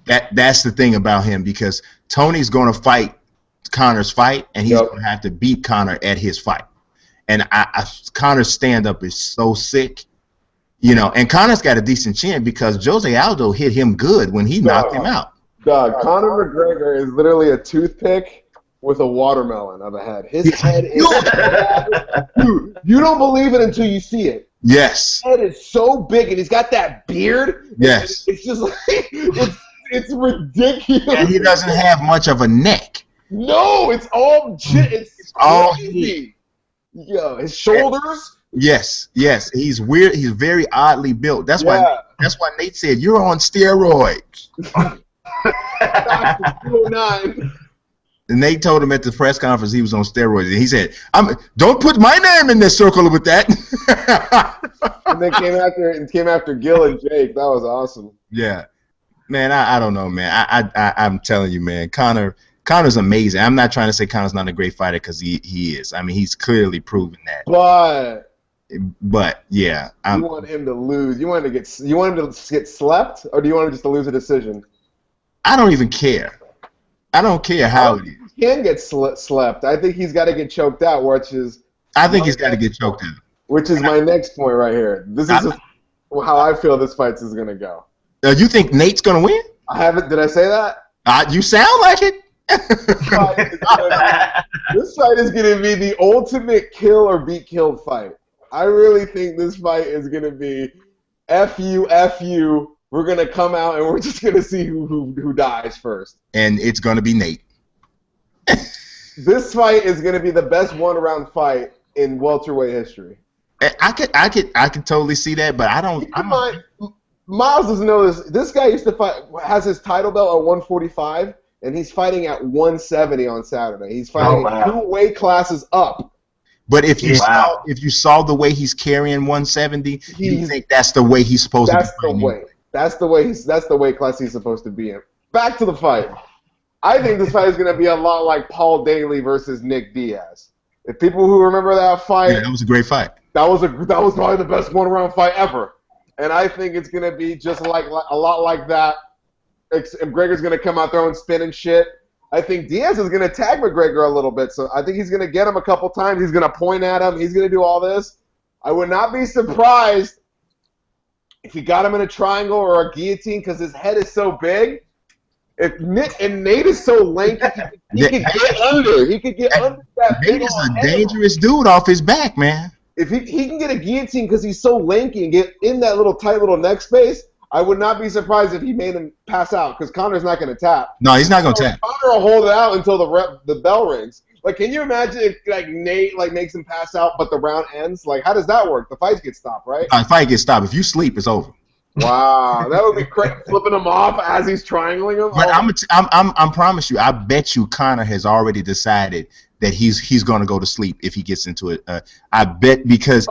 That's the thing about him, because Tony's going to fight Conor's fight, and he's going to have to beat Conor at his fight. And Conor's stand-up is so sick, you know. And Conor's got a decent chin because Jose Aldo hit him good when he knocked him out. Doug, Conor McGregor is literally a toothpick with a watermelon of a head. His head is... Dude, you don't believe it until you see it. Yes. His head is so big, and he's got that beard. Yes. It's just like... It's ridiculous. And he doesn't have much of a neck. No, it's all... It's all easy. Yo, his shoulders... Yes, he's weird. He's very oddly built. That's why Nate said, you're on steroids. And Nate told him at the press conference he was on steroids, and he said, "Don't put my name in this circle with that." And they came after Gil and Jake. That was awesome. Yeah, man. I don't know, man. I'm telling you, man. Conor's amazing. I'm not trying to say Conor's not a great fighter, because he is. I mean, he's clearly proven that. But yeah, you want him to lose. You want him to get slept, or do you want him just to lose a decision? I don't even care. I don't care how it is. He can get slept. I think he's got to get choked out, I think he's got to get choked out. Which is my next point right here. This is how I feel this fight is going to go. You think Nate's going to win? I haven't. Did I say that? You sound like it. This fight is going to be the ultimate kill or be killed fight. I really think this fight is going to be F you. We're going to come out and we're just going to see who dies first. And it's going to be Nate. This fight is going to be the best one-round fight in welterweight history. I could totally see that, but I don't. Miles doesn't know this. This guy used to fight, has his title belt at 145, and he's fighting at 170 on Saturday. He's fighting 2 weight classes up. But if you saw the way he's carrying 170, you think that's the way he's supposed to be. That's the weight class he's supposed to be in. Back to the fight. I think this fight is going to be a lot like Paul Daly versus Nick Diaz. If people who remember that fight, that was a great fight. That was probably the best one-round fight ever. And I think it's going to be just a lot like that. McGregor's going to come out throwing spin and shit. I think Diaz is going to tag McGregor a little bit, so I think he's going to get him a couple times. He's going to point at him. He's going to do all this. I would not be surprised if he got him in a triangle or a guillotine, because his head is so big. If Nate is so lanky, he could get under. He could get under that. Nate is a dangerous dude off his back, man. If he can get a guillotine because he's so lanky and get in that little tight little neck space, I would not be surprised if he made him pass out, because Conor's not going to tap. No, he's not going to tap. Conor will hold it out until the bell rings. Like, can you imagine if Nate makes him pass out, but the round ends? Like, how does that work? The fight gets stopped, right? The fight gets stopped. If you sleep, it's over. Wow, that would be crazy. Flipping him off as he's triangling him. But I'm promise you, I bet you Conor has already decided that he's going to go to sleep if he gets into it. I bet, because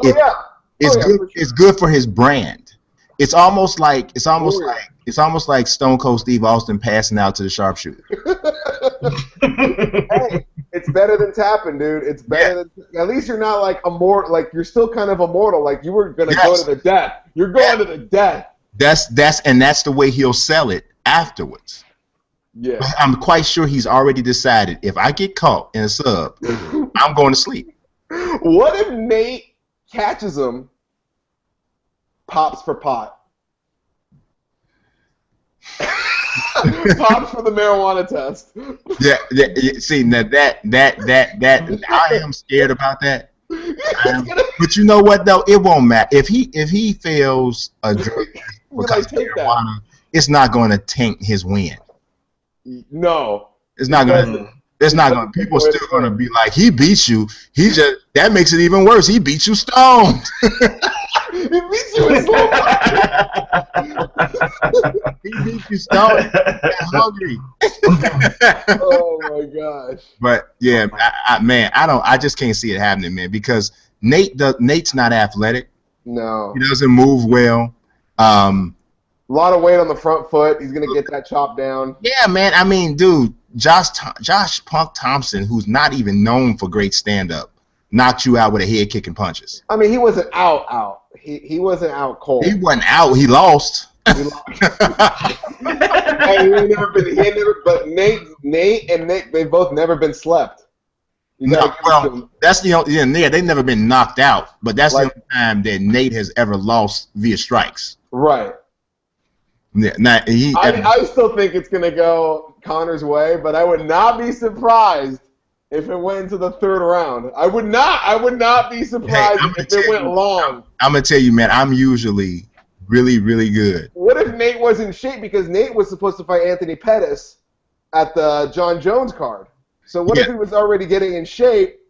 it's good for his brand. It's almost like Stone Cold Steve Austin passing out to the sharpshooter. Hey, it's better than tapping, dude. It's better than. At least you're not like immortal. Like, you're still kind of immortal. Like, you were gonna go to the death. You're going to the death. That's the way he'll sell it afterwards. Yeah. But I'm quite sure he's already decided, if I get caught in a sub, I'm going to sleep. What if Nate catches him? Pops for pot. Pops for the marijuana test. Yeah. See, now that I am scared about that. But you know what though? It won't matter if he fails a drug because of marijuana. It's not going to taint his win. No, it's not going to. It's not going. People are still going to be like, he beat you. That makes it even worse. He beat you stoned. He beats you in slow motion. He beat you stoned. Got hungry. Oh my gosh. But yeah, I just can't see it happening, man, because Nate's not athletic. No. He doesn't move well. A lot of weight on the front foot. He's gonna get that chopped down. Yeah, man. I mean, dude, Josh Punk Thompson, who's not even known for great stand-up, knocked you out with a head kicking punches. I mean, he wasn't out. He wasn't out cold. He wasn't out. He lost. He but Nate and Nick, they've both never been slept. That's the only. Yeah, they've never been knocked out, but that's the only time that Nate has ever lost via strikes. Right. Yeah, I still think it's gonna go Conor's way, but I would not be surprised if it went into the third round. I would not be surprised if it went long. I'm gonna tell you, man. I'm usually really, really good. What if Nate was in shape? Because Nate was supposed to fight Anthony Pettis at the John Jones card. So what if he was already getting in shape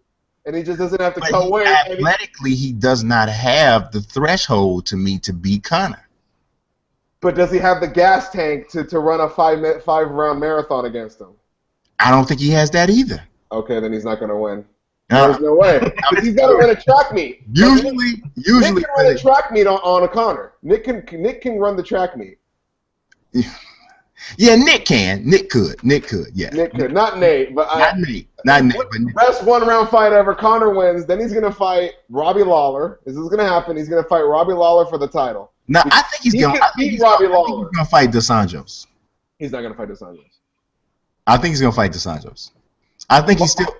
and he just doesn't have to cut weight? Athletically, he does not have the threshold to beat Conor. But does he have the gas tank to run a five-round marathon against him? I don't think he has that either. Okay, then he's not going to win. There's no way. He's got to run a track meet. Usually, Nick can run a track meet on a Conor. Nick can run the track meet. Yeah, Nick can. Nick could. Yeah. Nick could. Not Nate, but not Nate. But best one-round fight ever. Conor wins. Then he's gonna fight Robbie Lawler. This is gonna happen. He's gonna fight Robbie Lawler for the title. No, I think he's gonna fight Dos Anjos. He's not gonna fight Dos Anjos. I think he's gonna fight Dos Anjos. I think he's still.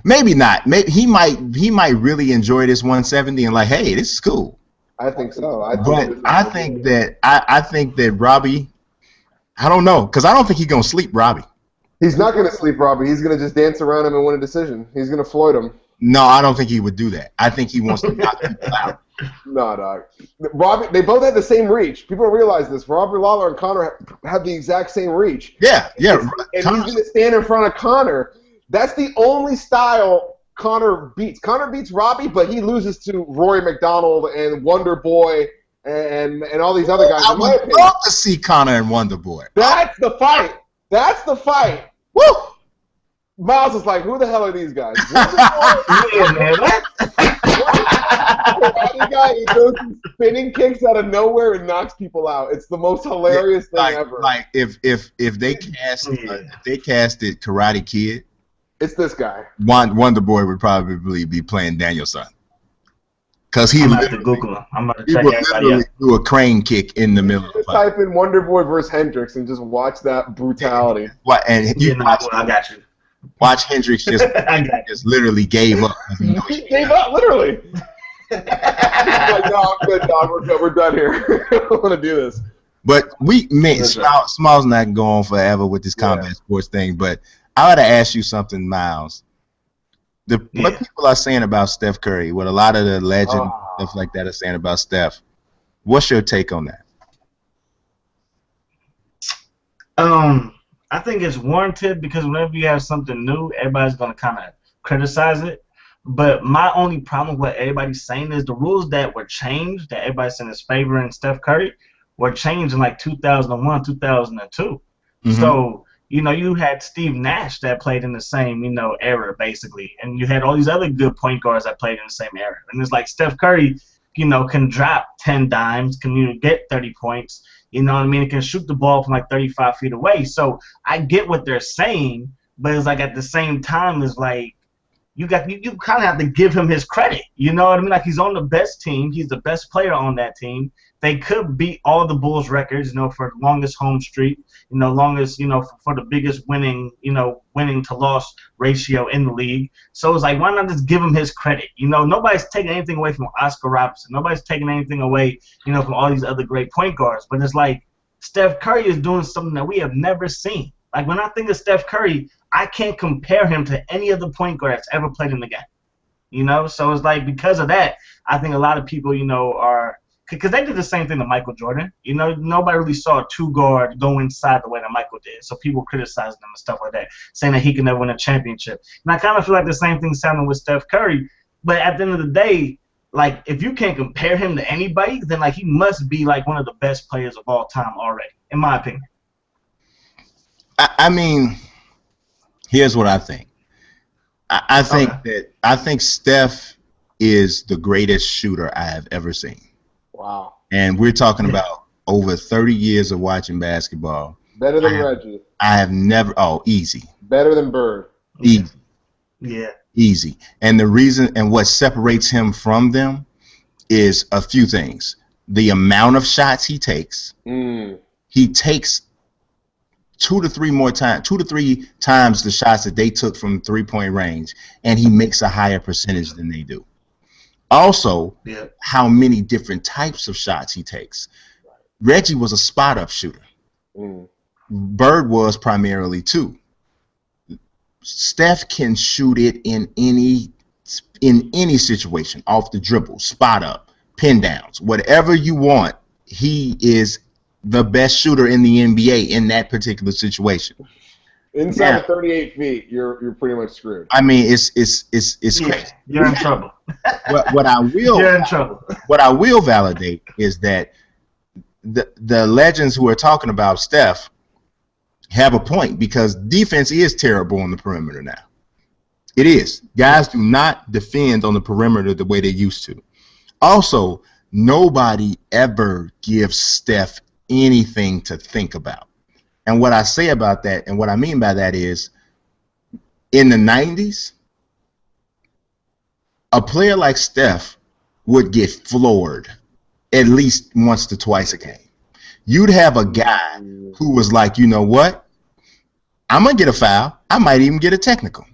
Maybe not. Maybe he might really enjoy this 170 and like, hey, this is cool. I think so. I think that Robbie. I don't know, because I don't think he's gonna sleep Robbie. He's not gonna sleep Robbie. He's gonna just dance around him and win a decision. He's gonna Floyd him. No, I don't think he would do that. I think he wants to knock people out. No, dog. Robbie, they both had the same reach. People don't realize this. Robbie Lawler and Conor have the exact same reach. Yeah. And he's gonna stand in front of Conor. That's the only style Conor beats. Conor beats Robbie, but he loses to Rory McDonald and Wonder Boy and all these other guys. I would love to see Conor and Wonder Boy. That's the fight. That's the fight. Woo! Miles is like, who the hell are these guys? Wonder Boy, guy, he does these spinning kicks out of nowhere and knocks people out. It's the most hilarious thing ever. Like if they casted Karate Kid, it's this guy. Wonder Boy would probably be playing Danielson. Because he literally do a crane kick in the middle. Just type in Wonder Boy versus Hendricks and just watch that brutality. And I got you. Watch Hendricks just literally gave up. He gave up, literally. He's like, no, I'm good, dog. We're done here. I don't want to do this. But Smallz not go on forever with this combat sports thing. But I ought to ask you something, Miles. What people are saying about Steph Curry, what a lot of the legend stuff like that are saying about Steph, what's your take on that? I think it's warranted because whenever you have something new, everybody's going to kind of criticize it. But my only problem with what everybody's saying is the rules that were changed, that everybody's saying is favoring Steph Curry, were changed in like 2001, 2002. Mm-hmm. So, you had Steve Nash that played in the same, era, basically. And you had all these other good point guards that played in the same era. And it's like Steph Curry, can drop 10 dimes, can get 30 points. You know what I mean? It can shoot the ball from like 35 feet away. So I get what they're saying, but it's like at the same time, it's like you kind of have to give him his credit. You know what I mean? Like he's on the best team. He's the best player on that team. They could beat all the Bulls records, for the longest home streak, longest, for the biggest winning to loss ratio in the league. So it's like, why not just give him his credit? Nobody's taking anything away from Oscar Robertson. Nobody's taking anything away, from all these other great point guards. But it's like Steph Curry is doing something that we have never seen. Like when I think of Steph Curry, I can't compare him to any other point guard that's ever played in the game. So it's like because of that, I think a lot of people, are. Because they did the same thing to Michael Jordan. Nobody really saw a two-guard go inside the way that Michael did. So people criticizing him and stuff like that, saying that he can never win a championship. And I kind of feel like the same thing's happening with Steph Curry. But at the end of the day, like, if you can't compare him to anybody, then like he must be like one of the best players of all time already, in my opinion. I mean, here's what I think. I think Steph is the greatest shooter I have ever seen. Wow. And we're talking about over 30 years of watching basketball. Better than Reggie. I have never. Oh, easy. Better than Bird. Easy. Yeah. Easy. And the reason and what separates him from them is a few things. The amount of shots he takes. He takes 2 to 3 times the shots that they took from 3-point range, and he makes a higher percentage than they do. Also, how many different types of shots he takes. Reggie was a spot-up shooter. Bird was primarily too. Steph can shoot it in any situation, off the dribble, spot up, pin downs, whatever you want. He is the best shooter in the NBA in that particular situation. Inside of 38 feet, you're pretty much screwed. I mean, it's crazy. You're in trouble. What I will You're in trouble. What I will validate is that the legends who are talking about Steph have a point, because defense is terrible on the perimeter now. It is. Guys do not defend on the perimeter the way they used to. Also, nobody ever gives Steph anything to think about. And what I say about that, and what I mean by that is, in the 90s, a player like Steph would get floored at least once to twice a game. You'd have a guy who was like, you know what? I'm going to get a foul. I might even get a technical.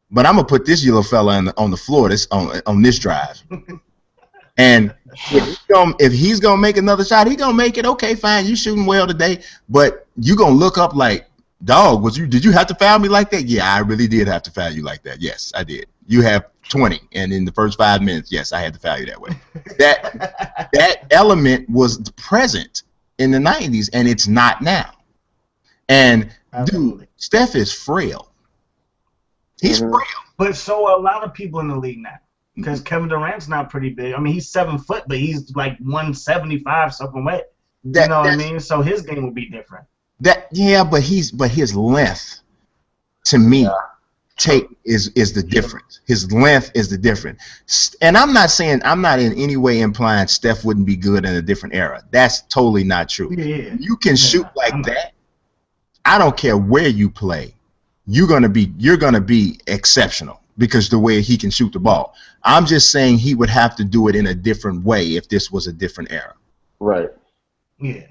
But I'm going to put this little fella on the floor on this drive. And if he's going to make another shot, he's going to make it. Okay, fine. You shooting well today. But you're going to look up like, dog, did you have to foul me like that? Yeah, I really did have to foul you like that. Yes, I did. You have 20. And in the first 5 minutes, yes, I had to foul you that way. That element was present in the 90s, and it's not now. And, dude, Steph is frail. He's frail. But so are a lot of people in the league now. Because Kevin Durant's not pretty big. I mean, he's 7 foot, but he's like 175 something weight. You know what I mean? So his game will be different. But his length, to me, is the difference. His length is the difference. And I'm not in any way implying Steph wouldn't be good in a different era. That's totally not true. Yeah. You can shoot like that. I don't care where you play. You're gonna be exceptional because the way he can shoot the ball. I'm just saying he would have to do it in a different way if this was a different era. Right. Yeah.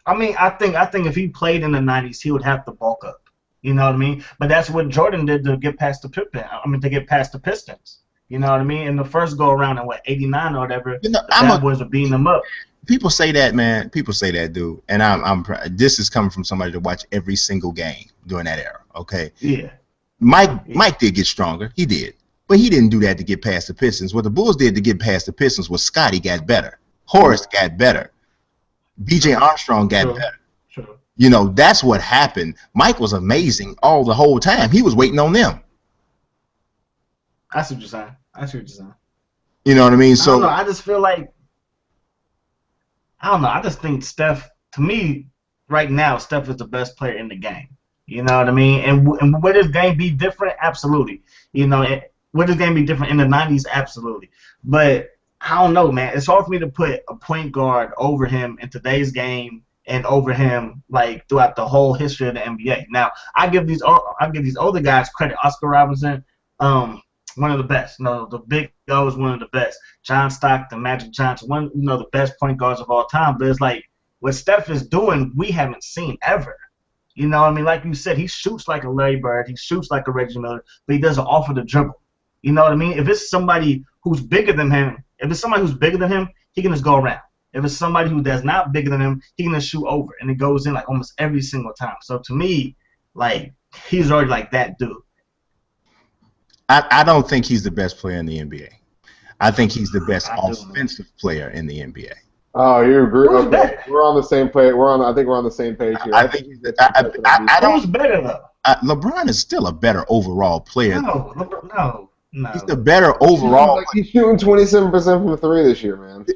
I mean, I think if he played in the 90s, he would have to bulk up. You know what I mean? But that's what Jordan did to get past the to get past the Pistons. You know what I mean? In the first go around in 89 or whatever, the bad boys were beating them up. People say that, man. People say that, dude. And this is coming from somebody that watched every single game during that era. Okay. Yeah. Mike did get stronger. He did. But he didn't do that to get past the Pistons. What the Bulls did to get past the Pistons was Scotty got better. Horace got better. B.J. Armstrong got better. Sure. You know, that's what happened. Mike was amazing the whole time. He was waiting on them. I see what you're saying. You know what I mean? So I don't know. I just feel like, I don't know. I just think Steph, to me, right now, Steph is the best player in the game. You know what I mean? And would his game be different? Absolutely. You know, would his game be different in the 90s? Absolutely. But I don't know, man. It's hard for me to put a point guard over him in today's game and over him like throughout the whole history of the NBA. Now, I give these older guys credit. Oscar Robertson, one of the best. No, the Big O is one of the best. John Stockton, Magic Johnson, the best point guards of all time. But it's like what Steph is doing, we haven't seen ever. You know what I mean? Like you said, he shoots like a Larry Bird. He shoots like a Reggie Miller, but he doesn't offer the dribble. You know what I mean? If it's somebody who's bigger than him, he can just go around. If it's somebody who that's not bigger than him, he can just shoot over, and it goes in like almost every single time. So to me, like he's already like that dude. I don't think he's the best player in the NBA. I think he's the best offensive player in the NBA. Oh, you agree? Okay, we're on the same page. I think we're on the same page here. I think I don't. Who's better though? LeBron is still a better overall player. No. No. He's the better overall. He's shooting 27% from the three this year, man.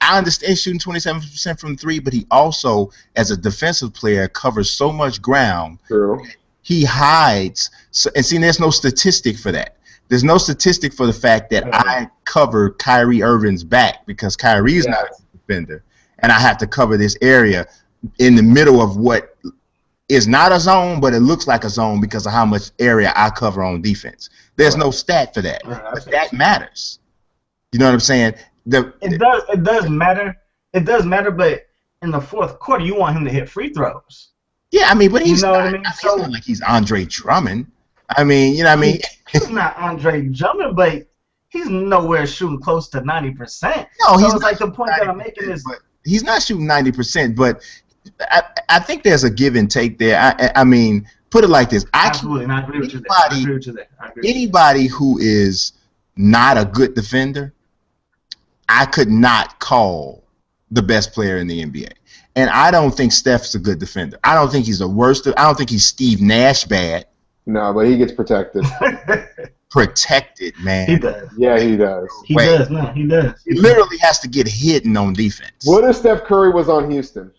I understand shooting 27% from three, but he also, as a defensive player, covers so much ground. True. He hides. And see, there's no statistic for that. There's no statistic for the fact that I cover Kyrie Irving's back because Kyrie is not a defender, and I have to cover this area in the middle of what is not a zone, but it looks like a zone because of how much area I cover on defense. There's no stat for that, but that matters. You know what I'm saying? It does matter. It does matter, but in the fourth quarter, you want him to hit free throws. Yeah, I mean, but he's not, what I mean? it's not like he's Andre Drummond. I mean, you know what I mean? He's not Andre Drummond, but he's nowhere shooting close to 90%. No, so it's like the point that I'm making is he's not shooting 90%, but I think there's a give and take there. I mean, put it like this. Absolutely, I agree with you there. Anybody who is not a good defender, I could not call the best player in the NBA. And I don't think Steph's a good defender. I don't think he's the worst. I don't think he's Steve Nash bad. No, but he gets protected. Protected, man. He does. Yeah, he does. He does. He literally has to get hidden on defense. What if Steph Curry was on Houston?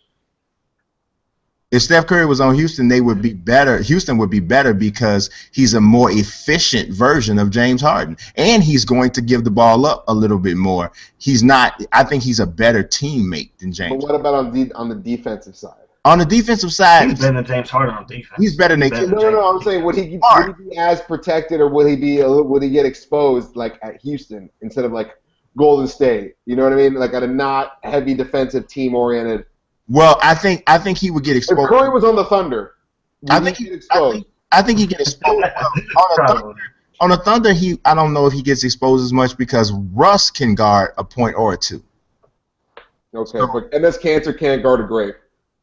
If Steph Curry was on Houston, they would be better. Houston would be better because he's a more efficient version of James Harden, and he's going to give the ball up a little bit more. He's not. I think he's a better teammate than James. But what about on the defensive side? On the defensive side, he's better than James Harden on defense. He's better than No. I'm saying would he be as protected, or would he get exposed like at Houston instead of like Golden State? You know what I mean? Like at a not heavy defensive team oriented. Well, I think he would get exposed. If Curry was on the Thunder, I think he get exposed. On the Thunder, I don't know if he gets exposed as much because Russ can guard a point or a two. Okay, but Enes Kanter can't guard a grape.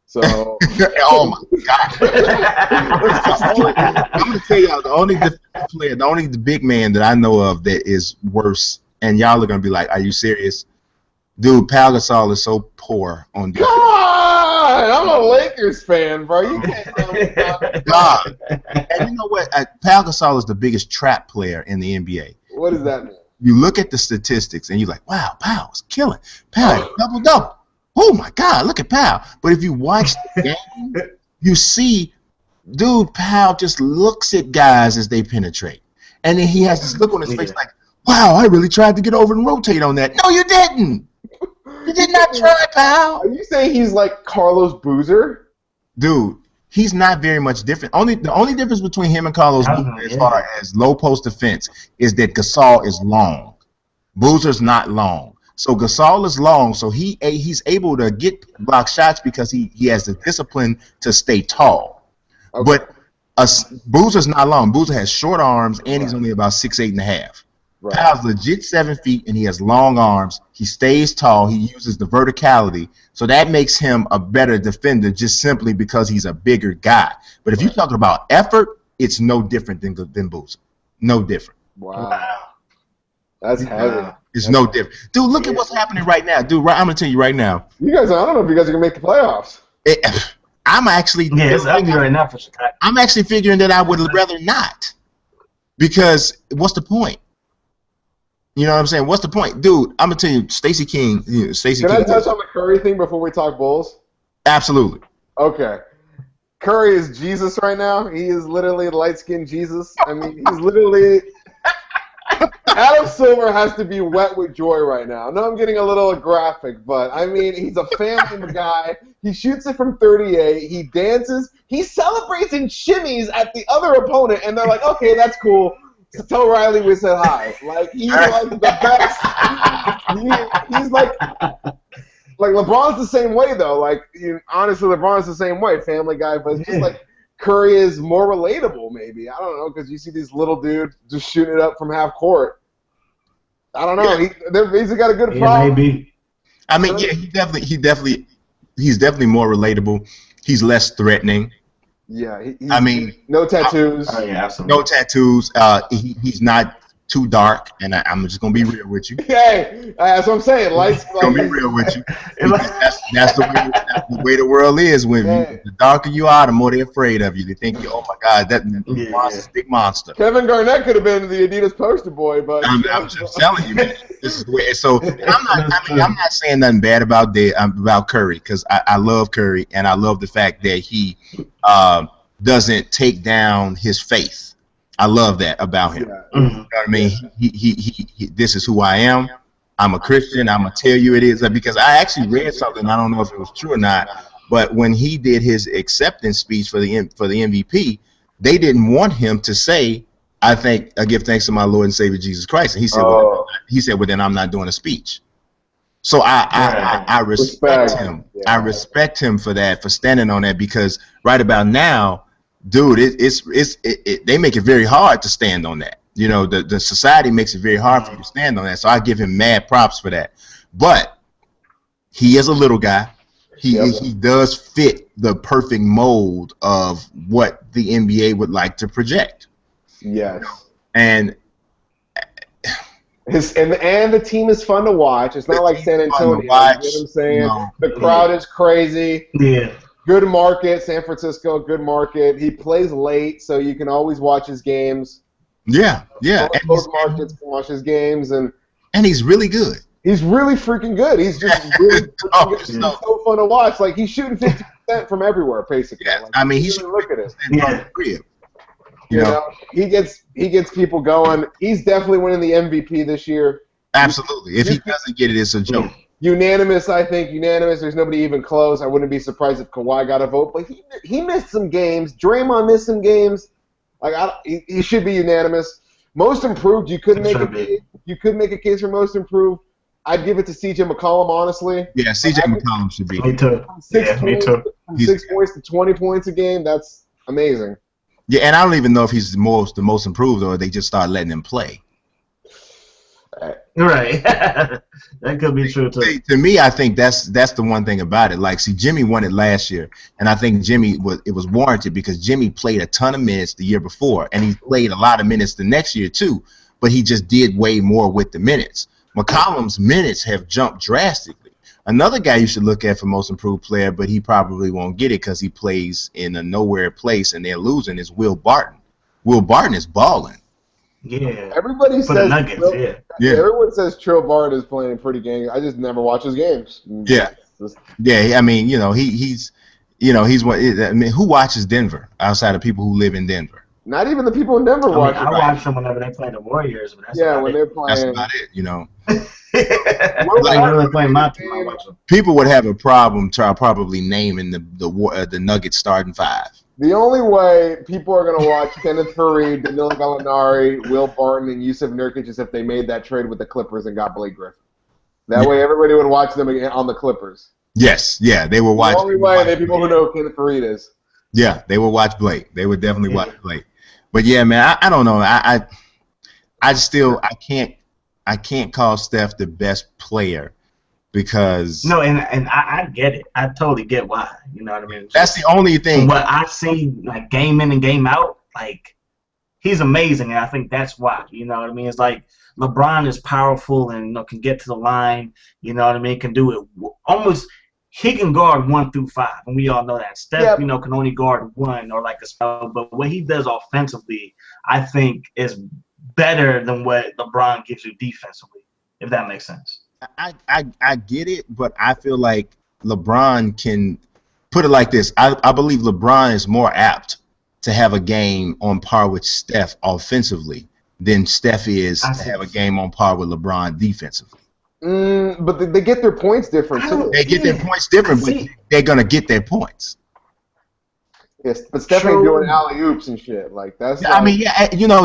So oh my God! I'm gonna tell y'all the only big man that I know of that is worse, and y'all are gonna be like, "Are you serious?" Dude, Pau Gasol is so poor on defense. God, I'm a Lakers fan, bro. You can't tell me that. God. And you know what? Pau Gasol is the biggest trap player in the NBA. What does that mean? You look at the statistics and you're like, wow, Pau's killing. Pau had a double-double. Oh, my God, look at Pau. But if you watch the game, you see, dude, Pau just looks at guys as they penetrate. And then he has this look on his face like, wow, I really tried to get over and rotate on that. No, you didn't. You did not try, pal. Are you saying he's like Carlos Boozer? Dude, he's not very much different. The only difference between him and Carlos Boozer as far as low post defense is that Gasol is long. Boozer's not long. So Gasol is long, so he's able to get block shots because he has the discipline to stay tall. Okay. But Boozer's not long. Boozer has short arms, and he's only about 6'8.5". Right. Pau's legit 7 feet, and he has long arms. He stays tall. He uses the verticality. So that makes him a better defender just simply because he's a bigger guy. But if you're talking about effort, it's no different than Boozer. No different. Wow. That's heavy. It's no different. Dude, look at what's happening right now. Dude, I'm going to tell you right now. You guys, I don't know if you guys are going to make the playoffs. I'm actually right now for Chicago. I'm actually figuring that I would rather not. Because what's the point? You know what I'm saying? What's the point? Dude, I'm going to tell you, Stacey King. Can I touch on the Curry thing before we talk Bulls? Absolutely. Okay. Curry is Jesus right now. He is literally light-skinned Jesus. I mean, he's literally... Adam Silver has to be wet with joy right now. I know I'm getting a little graphic, but, I mean, he's a family guy. He shoots it from 38. He dances. He celebrates and shimmies at the other opponent, and they're like, okay, that's cool. So tell Riley we said hi. Like, he's like the best. He's like LeBron's the same way, though. Like, honestly, LeBron's the same way, family guy. But it's just like Curry is more relatable, maybe. I don't know, because you see these little dudes just shooting it up from half court. I don't know. He's got a good problem. Maybe. I mean, yeah, he's definitely more relatable. He's less threatening. Yeah, I mean, no tattoos. Oh yeah, absolutely. No tattoos. He's not too dark, and I'm just gonna be real with you. Hey, that's what I'm saying. Lights. Gonna be real with you. That's the way the world is. When the darker you are, the more they're afraid of you. They think, oh my God, that monster's a big monster. Kevin Garnett could have been the Adidas poster boy, but I'm just telling you, man. This is the way. So I'm not saying nothing bad about Curry, because I love Curry, and I love the fact that he doesn't take down his faith. I love that about him. Yeah. You know what I mean? He this is who I am. I'm a Christian. I'm gonna tell you it is, because I actually read something. I don't know if it was true or not, but when he did his acceptance speech for the MVP, they didn't want him to say, I give thanks to my Lord and Savior Jesus Christ. And he said, well, then I'm not doing a speech. So I respect him. Yeah. I respect him for that, for standing on that, because right about now, dude, they make it very hard to stand on that. You know, the society makes it very hard for you to stand on that. So I give him mad props for that. But he is a little guy. He does fit the perfect mold of what the NBA would like to project. Yes. And the team is fun to watch. It's not like San Antonio. You know what I'm saying? No. The crowd is crazy. Yeah. Good market, San Francisco, good market. He plays late, so you can always watch his games. Yeah. Both markets can watch his games, and he's really good. He's really freaking good. He's just really good. He's so fun to watch. Like, he's shooting 50% from everywhere, basically. Yeah. Like, I mean, he's look at it. Yeah. You know, he gets people going. He's definitely winning the MVP this year. Absolutely. If he doesn't get it, it's a joke. Unanimous, I think. Unanimous. There's nobody even close. I wouldn't be surprised if Kawhi got a vote, but he missed some games. Draymond missed some games. Like, he should be unanimous. Most improved. You could make a case for most improved. I'd give it to C.J. McCollum, honestly. Yeah, C.J. McCollum should be. Me too. Me too. From 6 points to 20 points a game. That's amazing. Yeah, and I don't even know if he's the most improved, or they just start letting him play. Right. That could be true too. To me, I think that's the one thing about it. Like, see, Jimmy won it last year, and I think it was warranted, because Jimmy played a ton of minutes the year before, and he played a lot of minutes the next year too, but he just did way more with the minutes. McCollum's minutes have jumped drastically. Another guy you should look at for most improved player, but he probably won't get it because he plays in a nowhere place and they're losing, is Will Barton. Will Barton is balling. Yeah. Everybody for says the Nuggets, yeah. Everyone says Trill Barton is playing pretty game. I just never watch his games. Yeah. Yeah. I mean, he's what. I mean, who watches Denver outside of people who live in Denver? Not even the people in Denver watch. I watch them whenever they play the Warriors. But that's when they're playing. That's about it. You know. Like, really playing my team, I watch them. People would have a problem probably naming the Nuggets starting five. The only way people are going to watch Kenneth Faried, Danilo Gallinari, Will Barton, and Yusuf Nurkic is if they made that trade with the Clippers and got Blake Griffin. That way everybody would watch them on the Clippers. Yes, yeah, they will watch. The only way the people who know who Kenneth Faried is. Yeah, they will watch Blake. They would definitely watch Blake. But yeah, man, I don't know. I can't call Steph the best player, because and I get it. I totally get why. You know what I mean? That's the only thing. What I see, like, game in and game out, like, he's amazing, and I think that's why. You know what I mean? It's like LeBron is powerful and can get to the line. You know what I mean? Can do it almost. He can guard 1 through 5, and we all know that. Steph, can only guard 1 or like a spell, but what he does offensively, I think, is better than what LeBron gives you defensively, if that makes sense. I get it, but I feel like LeBron can put it like this. I believe LeBron is more apt to have a game on par with Steph offensively than Steph is to have a game on par with LeBron defensively. But they get their points different too. They get their points different, but they're gonna get their points. Yes, but Steph ain't doing alley-oops and shit. Like, that's. I mean,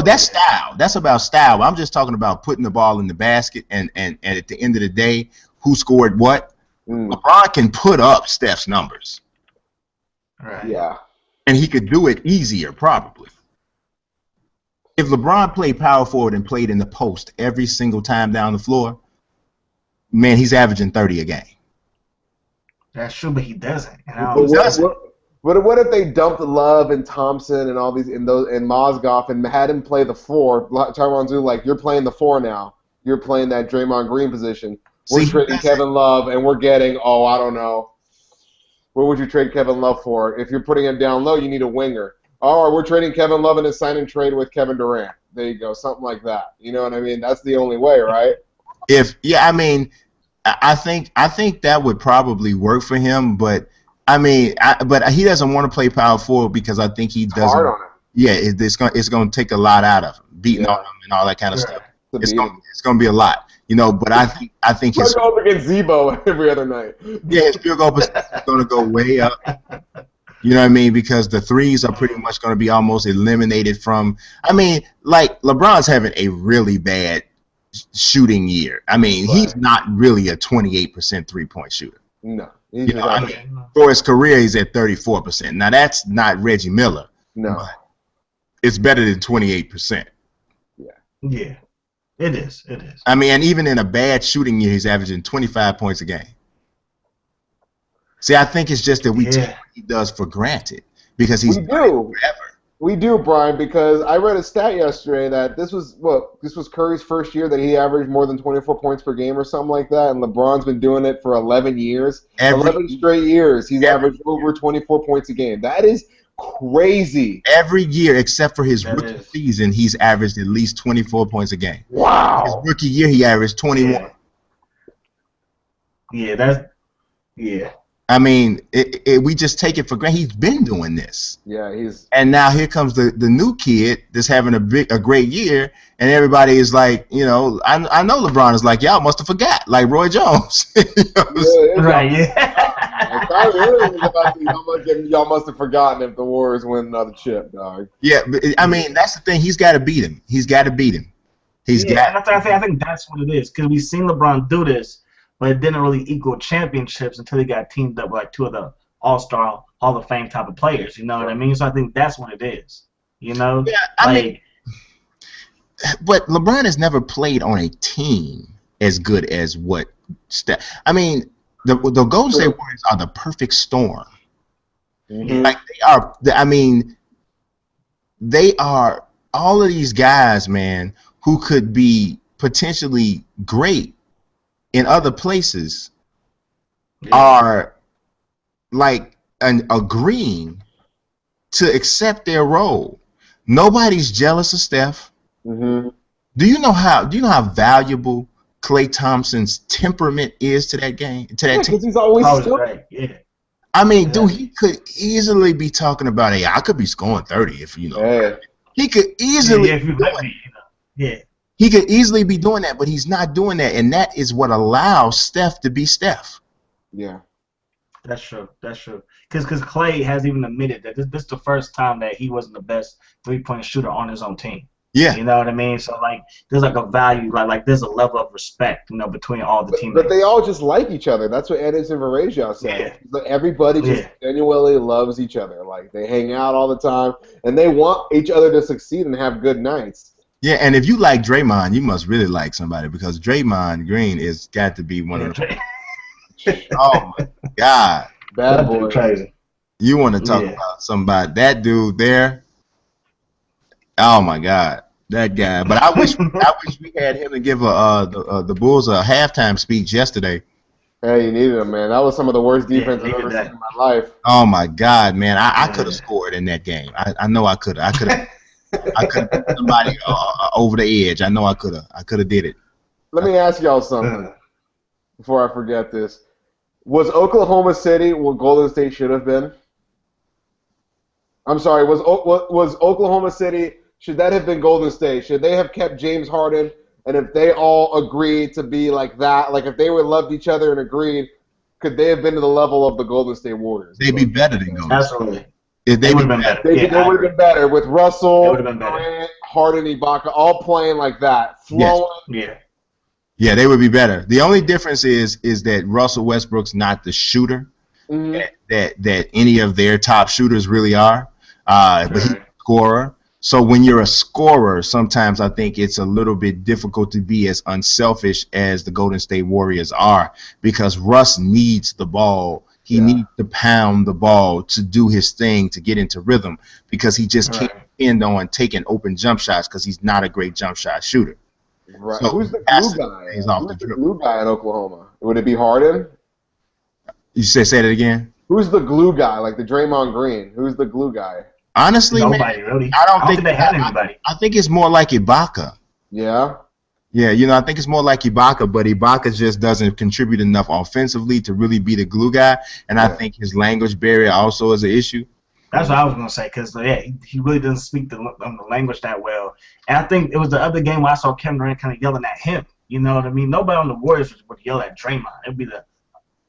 that's style. That's about style. I'm just talking about putting the ball in the basket, and at the end of the day, who scored what. LeBron can put up Steph's numbers. Right. Yeah. And he could do it easier, probably. If LeBron played power forward and played in the post every single time down the floor, man, he's averaging 30 a game. That's true, but he doesn't. What if they dumped Love and Thompson and all these and Mozgov and had him play the 4? Tyronn Lue, like, you're playing the 4 now. You're playing that Draymond Green position. We're trading Kevin Love, and we're getting, I don't know. What would you trade Kevin Love for? If you're putting him down low, you need a winger. Oh, we're trading Kevin Love in a sign and trade with Kevin Durant. There you go, something like that. You know what I mean? That's the only way, right? I mean, I think that would probably work for him, but I mean, but he doesn't want to play power forward because I think he doesn't. Hard on him. Yeah, it's going to take a lot out of him, beating on him and all that kind of stuff. It's going to be a lot, But I think he's going up against Zebo every other night. Yeah, his field goal percentage is going to go way up. You know what I mean? Because the threes are pretty much going to be almost eliminated from. I mean, like LeBron's having a really bad shooting year. I mean, he's not really a 28% 3-point shooter. No. For his career, he's at 34%. Now, that's not Reggie Miller. No. But it's better than 28%. Yeah. It is. I mean, and even in a bad shooting year, he's averaging 25 points a game. See, I think it's just that we take what he does for granted because he's done it forever. We do, Brian, because I read a stat yesterday that this was Curry's first year that he averaged more than 24 points per game or something like that, and LeBron's been doing it for 11 years. 11 straight years he's averaged over 24 points a game. That is crazy. Every year except for his rookie season, he's averaged at least 24 points a game. Wow. His rookie year, he averaged 21. Yeah. I mean, we just take it for granted. He's been doing this. Yeah, and now here comes the new kid that's having a great year, and everybody is like, I know LeBron is like, y'all must have forgot, like Roy Jones. Y'all must have forgotten if the Warriors win another chip, dog. Yeah, but I mean, that's the thing. He's got to beat him. I think that's what it is because we've seen LeBron do this. But it didn't really equal championships until he got teamed up with like 2 of the All-Star, Hall of Fame type of players. You know what I mean? So I think that's what it is. Yeah, I mean, but LeBron has never played on a team as good as what Steph. I mean, the Golden State Warriors are the perfect storm. Mm-hmm. Like they are. I mean, they are all of these guys, man, who could be potentially great in other places are like agreeing to accept their role. Nobody's jealous of Steph. Mm-hmm. Do you know how valuable Klay Thompson's temperament is to that game? To that team? Because he's always stupid. Yeah. I mean, dude, he could easily be talking about, hey, I could be scoring 30 if He could easily He could easily be doing that, but he's not doing that, and that is what allows Steph to be Steph. Yeah. That's true. Because Klay has even admitted that this is the first time that he wasn't the best 3-point shooter on his own team. Yeah. You know what I mean? So, like, there's, like, a value, like there's a level of respect, between all the teammates. But they all just like each other. That's what Anderson Varejao said. Yeah. Everybody just genuinely loves each other. Like, they hang out all the time, and they want each other to succeed and have good nights. Yeah, and if you like Draymond, you must really like somebody because Draymond Green is got to be one of the. Oh my God, bad boy, crazy. You want to talk about somebody? That dude there. Oh my God, that guy. But I wish we had him to give the Bulls a halftime speech yesterday. Hey, you needed him, man. That was some of the worst defense I've ever seen in my life. Oh my God, man, I could have scored in that game. I know I could have. I could have put somebody over the edge. I know I could have. I could have did it. Let me ask y'all something before I forget this. Was Oklahoma City what Golden State should have been? I'm sorry. Was Oklahoma City, should that have been Golden State? Should they have kept James Harden? And if they all agreed to be like that, like if they would loved each other and agreed, could they have been to the level of the Golden State Warriors? They'd be better than Golden State. Absolutely. They would have been better. They would have been better with Russell, Durant, Harden, Ibaka, all playing like that, flowing. Yes. Yeah, they would be better. The only difference is that Russell Westbrook's not the shooter that any of their top shooters really are, but he's a scorer. So when you're a scorer, sometimes I think it's a little bit difficult to be as unselfish as the Golden State Warriors are because Russ needs the ball He needs to pound the ball to do his thing to get into rhythm because he just can't depend on taking open jump shots because he's not a great jump shot shooter. Right. So Who's the glue guy? Who's the glue guy in Oklahoma? Would it be Harden? You say that again? Who's the glue guy? Like the Draymond Green. Who's the glue guy? Honestly, nobody man, really. I don't think they had anybody. I think it's more like Ibaka. Yeah. Yeah, I think it's more like Ibaka, but Ibaka just doesn't contribute enough offensively to really be the glue guy, and I think his language barrier also is an issue. That's what I was gonna say, because he really doesn't speak the language that well. And I think it was the other game where I saw Kevin Durant kind of yelling at him. You know what I mean? Nobody on the Warriors would yell at Draymond. It'd be the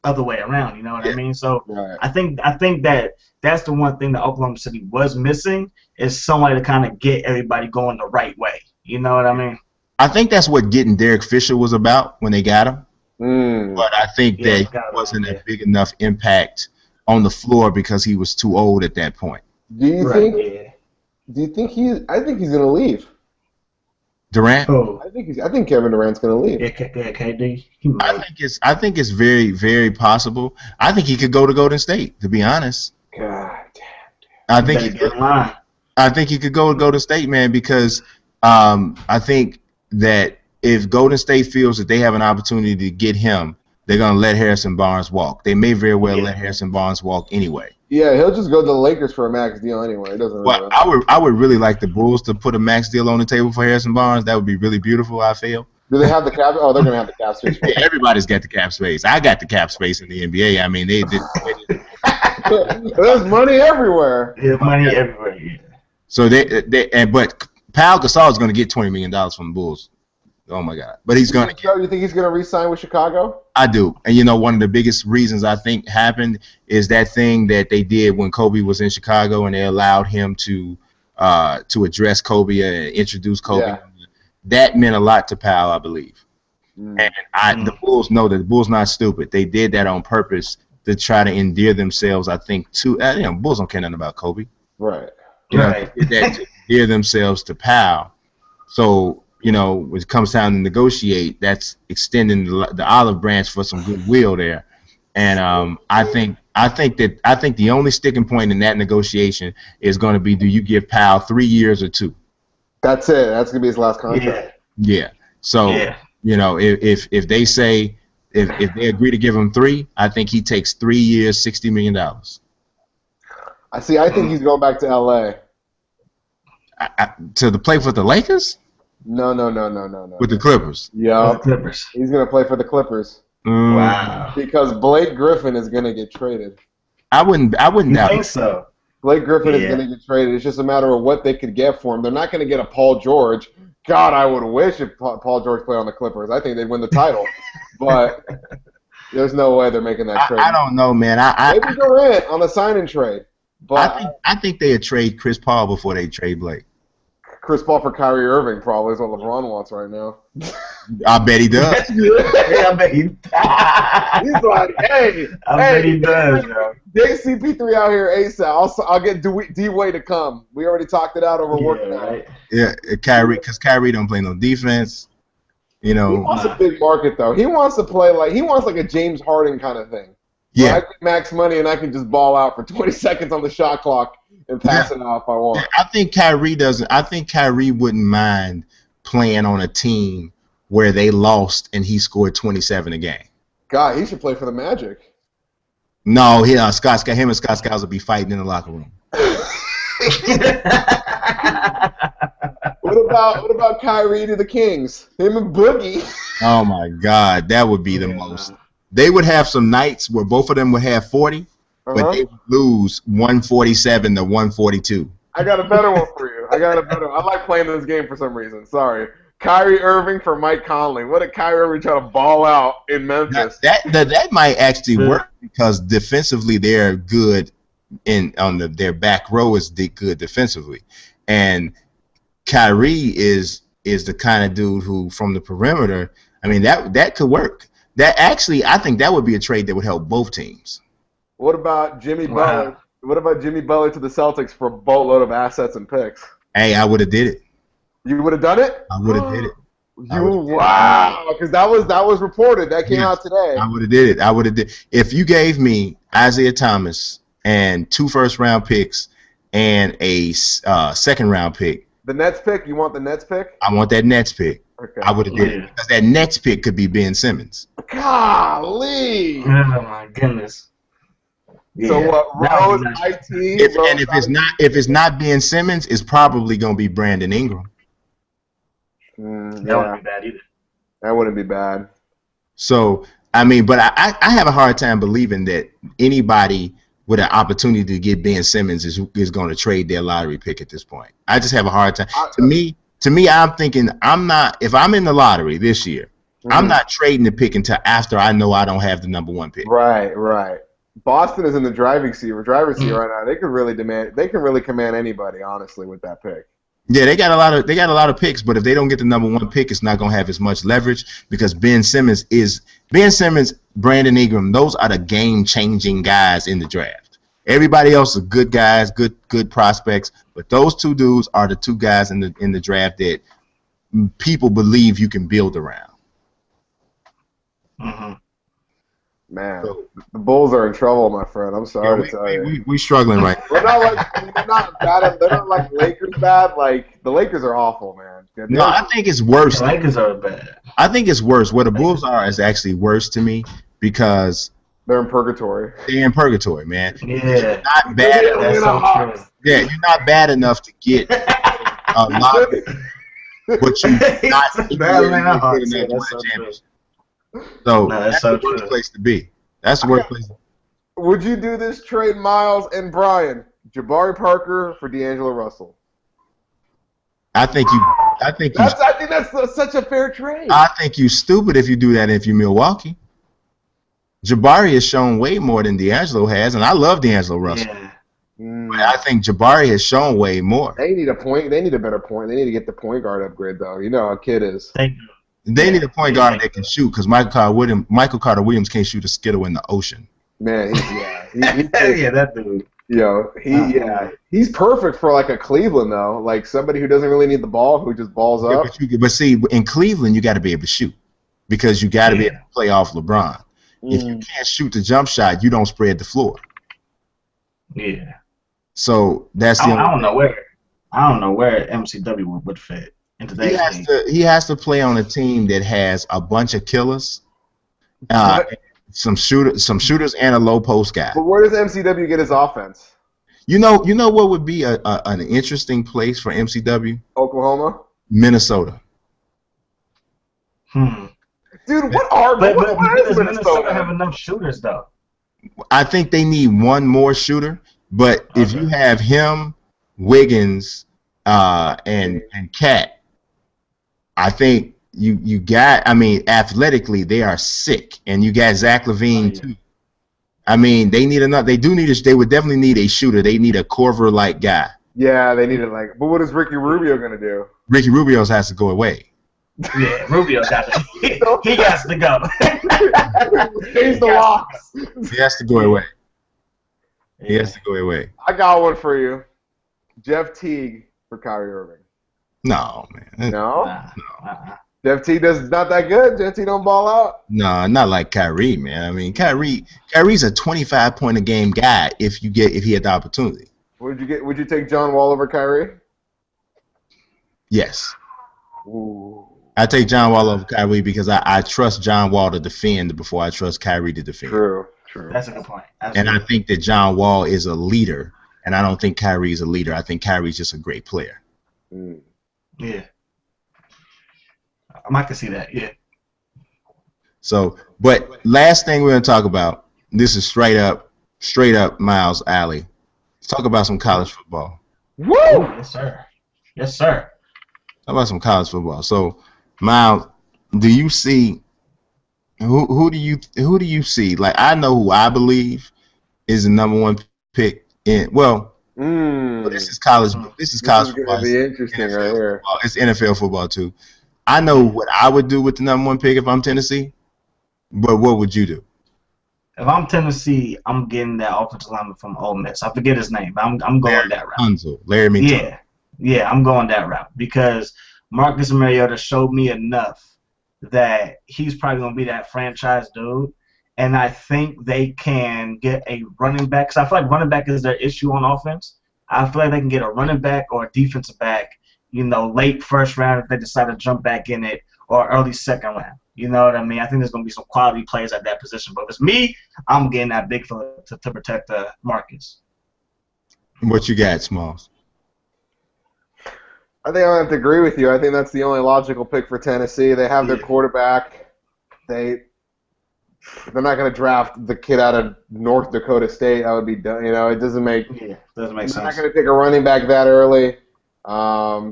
other way around. You know what I mean? So I think that's the one thing that Oklahoma City was missing is somebody to kind of get everybody going the right way. You know what I mean? I think that's what getting Derek Fisher was about when they got him. But I think that he wasn't a big enough impact on the floor because he was too old at that point. Do you think? Do you think he's? I think he's gonna leave. Durant? Oh. I think Kevin Durant's gonna leave. Yeah, KD. I think it's very, very possible. I think he could go to Golden State, to be honest. God damn. I think he could go to Golden State, man, because I think that if Golden State feels that they have an opportunity to get him, they're gonna let Harrison Barnes walk. They may very well let Harrison Barnes walk anyway. Yeah, he'll just go to the Lakers for a max deal anyway. It doesn't. Well, I would really like the Bulls to put a max deal on the table for Harrison Barnes. That would be really beautiful. I feel. Do they have the cap? Oh, they're gonna have the cap space. Yeah, everybody's got the cap space. I got the cap space in the NBA. I mean, they did. There's money everywhere. There's money everywhere. Yeah. So but Pau Gasol is going to get $20 million from the Bulls. Oh my God! But he's going to. You think he's going to re-sign with Chicago? I do, and one of the biggest reasons I think happened is that thing that they did when Kobe was in Chicago, and they allowed him to address Kobe and introduce Kobe. Yeah. That meant a lot to Pau, I believe. And the Bulls know that the Bulls not stupid. They did that on purpose to try to endear themselves. I think to Bulls don't care nothing about Kobe. Right. They did that to endear themselves to Pau. So. When it comes time to negotiate, that's extending the olive branch for some goodwill there, and I think the only sticking point in that negotiation is going to be: do you give Pau 3 years or 2? That's it. That's gonna be his last contract. Yeah. So if they say if they agree to give him 3, I think he takes 3 years, $60 million. I think he's going back to L.A. To play for the Lakers. No. With the Clippers. Yeah. The Clippers. He's going to play for the Clippers. Wow. Because Blake Griffin is going to get traded. I wouldn't doubt think so. Blake Griffin is going to get traded. It's just a matter of what they could get for him. They're not going to get a Paul George. God, I would wish if Paul George played on the Clippers. I think they'd win the title. But there's no way they're making that trade. I don't know, man. Maybe Durant on the sign-in trade. But I think they'd trade Chris Paul before they trade Blake. Chris Paul for Kyrie Irving probably is what LeBron wants right now. I bet he does. I bet he He's like, hey, I bet he does, get CP3 out here ASAP. I'll get D-Wade to come. We already talked it out over working out. Right. Yeah, Kyrie, because Kyrie don't play no defense. He wants a big market though. He wants to play like a James Harden kind of thing. Yeah, I get max money and I can just ball out for 20 seconds on the shot clock and pass it off if I want. I think Kyrie doesn't. I think Kyrie wouldn't mind playing on a team where they lost and he scored 27 a game. God, he should play for the Magic. No, him and Scott Skiles will be fighting in the locker room. What about Kyrie to the Kings? Him and Boogie. Oh my God, that would be the most. They would have some nights where both of them would have 40. But they would lose 147 to 142. I got a better one for you. I like playing this game for some reason. Sorry. Kyrie Irving for Mike Conley. What did Kyrie Irving try to ball out in Memphis? That might actually work because defensively they're good their back row is good defensively. And Kyrie is the kind of dude who from the perimeter, I mean that could work. I think that would be a trade that would help both teams. What about Jimmy Butler? What about Jimmy Butler to the Celtics for a boatload of assets and picks? Hey, I would have did it. You would have done it? I would have did it. Wow, because that was reported. That came out today. I would have did it. I would have did. If you gave me Isaiah Thomas and 2 first-round picks and a second-round pick. The Nets pick? You want the Nets pick? I want that Nets pick. Okay. I would have did it because that Nets pick could be Ben Simmons. Golly! Oh my goodness. Yeah. So what? Rose, IT. If it's not Ben Simmons, it's probably gonna be Brandon Ingram. That wouldn't be bad either. That wouldn't be bad. So I mean, but I have a hard time believing that anybody with an opportunity to get Ben Simmons is going to trade their lottery pick at this point. I just have a hard time. To me, I'm thinking if I'm in the lottery this year, I'm not trading the pick until after I know I don't have the number 1 pick. Right. Boston is in the driver's seat right now. They can really command anybody, honestly, with that pick. Yeah, they got a lot of picks, but if they don't get the number 1 pick, it's not going to have as much leverage because Ben Simmons, Brandon Ingram, those are the game-changing guys in the draft. Everybody else are good guys, good prospects, but those 2 dudes are the 2 guys in the draft that people believe you can build around. Mm-hmm. Man, the Bulls are in trouble, my friend. I'm sorry to tell you. We're struggling right now. They're not bad. They're not like Lakers bad. Like the Lakers are awful, man. No, I think it's worse. The Lakers are bad. I think it's worse. Where the Bulls are is actually worse to me because they're in purgatory. They're in purgatory, man. Yeah, you're not bad. That's so true. Yeah, you're not bad enough to get a lot, but you're not good enough to win a championship. So that's the worst place to be. That's the worst place. Would you do this trade, Miles and Brian? Jabari Parker for D'Angelo Russell. I think that's such a fair trade. I think you stupid if you do that if you're Milwaukee. Jabari has shown way more than D'Angelo has, and I love D'Angelo Russell. Yeah. But I think Jabari has shown way more. They need a point. They need a better point. They need to get the point guard upgrade, though. You know how a kid is. They need a point guard that can shoot because Michael Carter Williams can't shoot a skittle in the ocean. Man, that dude. Yo, he's perfect for like a Cleveland though, like somebody who doesn't really need the ball, who just balls up. But see, in Cleveland, you got to be able to shoot because you got to be able to play off LeBron. If you can't shoot the jump shot, you don't spread the floor. Yeah. So that's the. I don't know where MCW would fit. He has to play on a team that has a bunch of killers, some shooters, and a low post guy. But where does MCW get his offense? You know what would be an interesting place for MCW? Oklahoma, Minnesota. Dude, what does Minnesota have enough shooters though? I think they need one more shooter, but if you have him, Wiggins, and Cat. I think you got. I mean, athletically, they are sick, and you got Zach LaVine too. I mean, they need another. They do need. They would definitely need a shooter. They need a Corver-like guy. Yeah, they need it. But what is Ricky Rubio gonna do? Ricky Rubio has to go away. Yeah, Rubio's got to. He has to go. Change the locks. He has to go away. He has to go away. I got one for you. Jeff Teague for Kyrie Irving. No, man. No? Jeff Teague not that good? Jeff Teague don't ball out? No, not like Kyrie, man. I mean, Kyrie's a 25-point-a-game guy if he had the opportunity. Would you take John Wall over Kyrie? Yes. Ooh. I take John Wall over Kyrie because I trust John Wall to defend before I trust Kyrie to defend. True. That's a good point. Absolutely. And I think that John Wall is a leader, and I don't think Kyrie is a leader. I think Kyrie's just a great player. Yeah. I can see that, yeah. So, but last thing we're going to talk about, this is straight up Miles' alley. Let's talk about some college football. Woo! Yes, sir. Yes, sir. How about some college football? So, Miles, do you see who do you see? Like, I know who I believe is the number 1 pick in. Well, this is college. This is college football. This is going to be interesting right here. It's NFL football too. I know what I would do with the number 1 pick if I'm Tennessee, but what would you do? If I'm Tennessee, I'm getting that offensive lineman from Ole Miss. I forget his name, but I'm going that route. Larry Tunsil. Yeah, I'm going that route because Marcus Mariota showed me enough that he's probably going to be that franchise dude. And I think they can get a running back. Because I feel like running back is their issue on offense. I feel like they can get a running back or a defensive back, late first round if they decide to jump back in it, or early second round. You know what I mean? I think there's going to be some quality players at that position. But if it's me, I'm getting that big fella to protect Marcus. What you got, Smallz? I think I have to agree with you. I think that's the only logical pick for Tennessee. They have their quarterback. They're not going to draft the kid out of North Dakota State. That would be done. It doesn't make sense. They're not going to take a running back that early.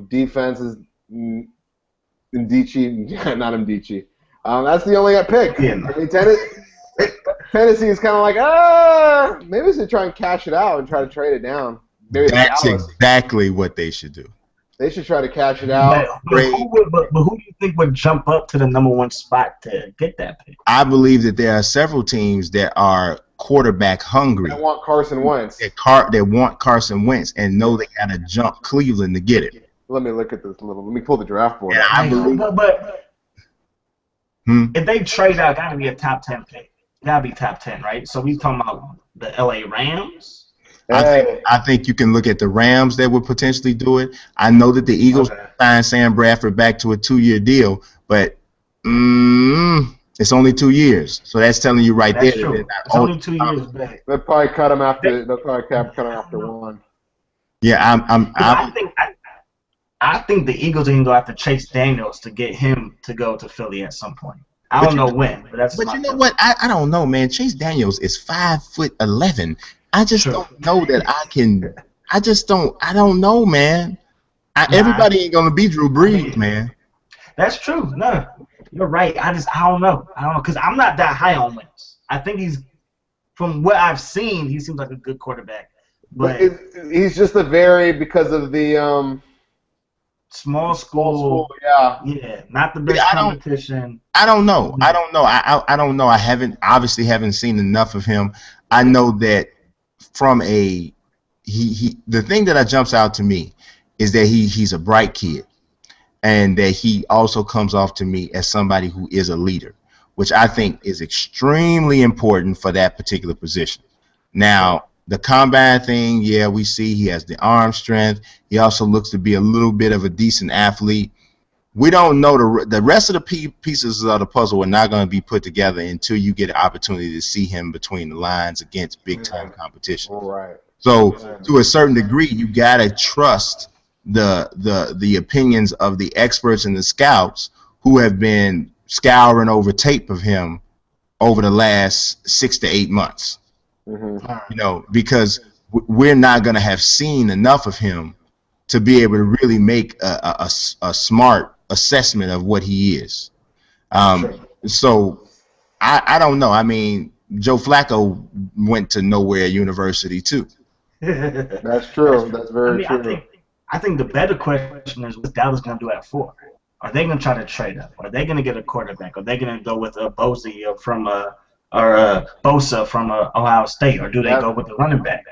Defense is Ndici, not Ndici. That's the only pick. Yeah. I mean, Tennessee is kind of like, maybe we should try and cash it out and try to trade it down. Maybe that's exactly what they should do. They should try to cash it out. But who do you think would jump up to the #1 spot to get that pick? I believe that there are several teams that are quarterback hungry. They want Carson Wentz. They want Carson Wentz and know they got to jump Cleveland to get it. Let me look at this a little. Let me pull the draft board. Yeah, I believe. But if they trade out, got to be a top 10 pick. Got to be top 10, right? So we talking about the LA Rams. I think you can look at the Rams that would potentially do it. I know that the Eagles signed Sam Bradford back to a 2-year deal, but it's only 2 years. So that's telling you right there. True. It's only 2 years back. They'll probably cut him after. They'll probably cut him after one. Yeah, I think the Eagles are going to go after Chase Daniels to get him to go to Philly at some point. I don't know when, but that's. But you know what? I don't know, man. Chase Daniels is 5'11". I just don't know that I can. I don't know, man. Everybody ain't gonna be Drew Brees, man. That's true. No, you're right. I don't know. Because I'm not that high on Wentz. I think from what I've seen, he seems like a good quarterback. But he's just because of the small school. Yeah, not the best competition. I don't know. I don't know. I don't know. I obviously haven't seen enough of him. I know that from the thing that jumps out to me is that he's a bright kid, and that he also comes off to me as somebody who is a leader, which I think is extremely important for that particular position. Now, the combine thing, we see he has the arm strength. He also looks to be a little bit of a decent athlete. We don't know the rest of the pieces of the puzzle are not going to be put together until you get an opportunity to see him between the lines against big-time competition. Right. So, to a certain degree, you got to trust the opinions of the experts and the scouts who have been scouring over tape of him over the last 6 to 8 months. Because we're not going to have seen enough of him to be able to really make a smart assessment of what he is. So I don't know. I mean, Joe Flacco went to Nowhere University too. That's true. That's very true. I think the better question is, what's Dallas going to do at 4? Are they going to try to trade up? Are they going to get a quarterback? Are they going to go with a Bosa from Ohio State, or do they go with the running back?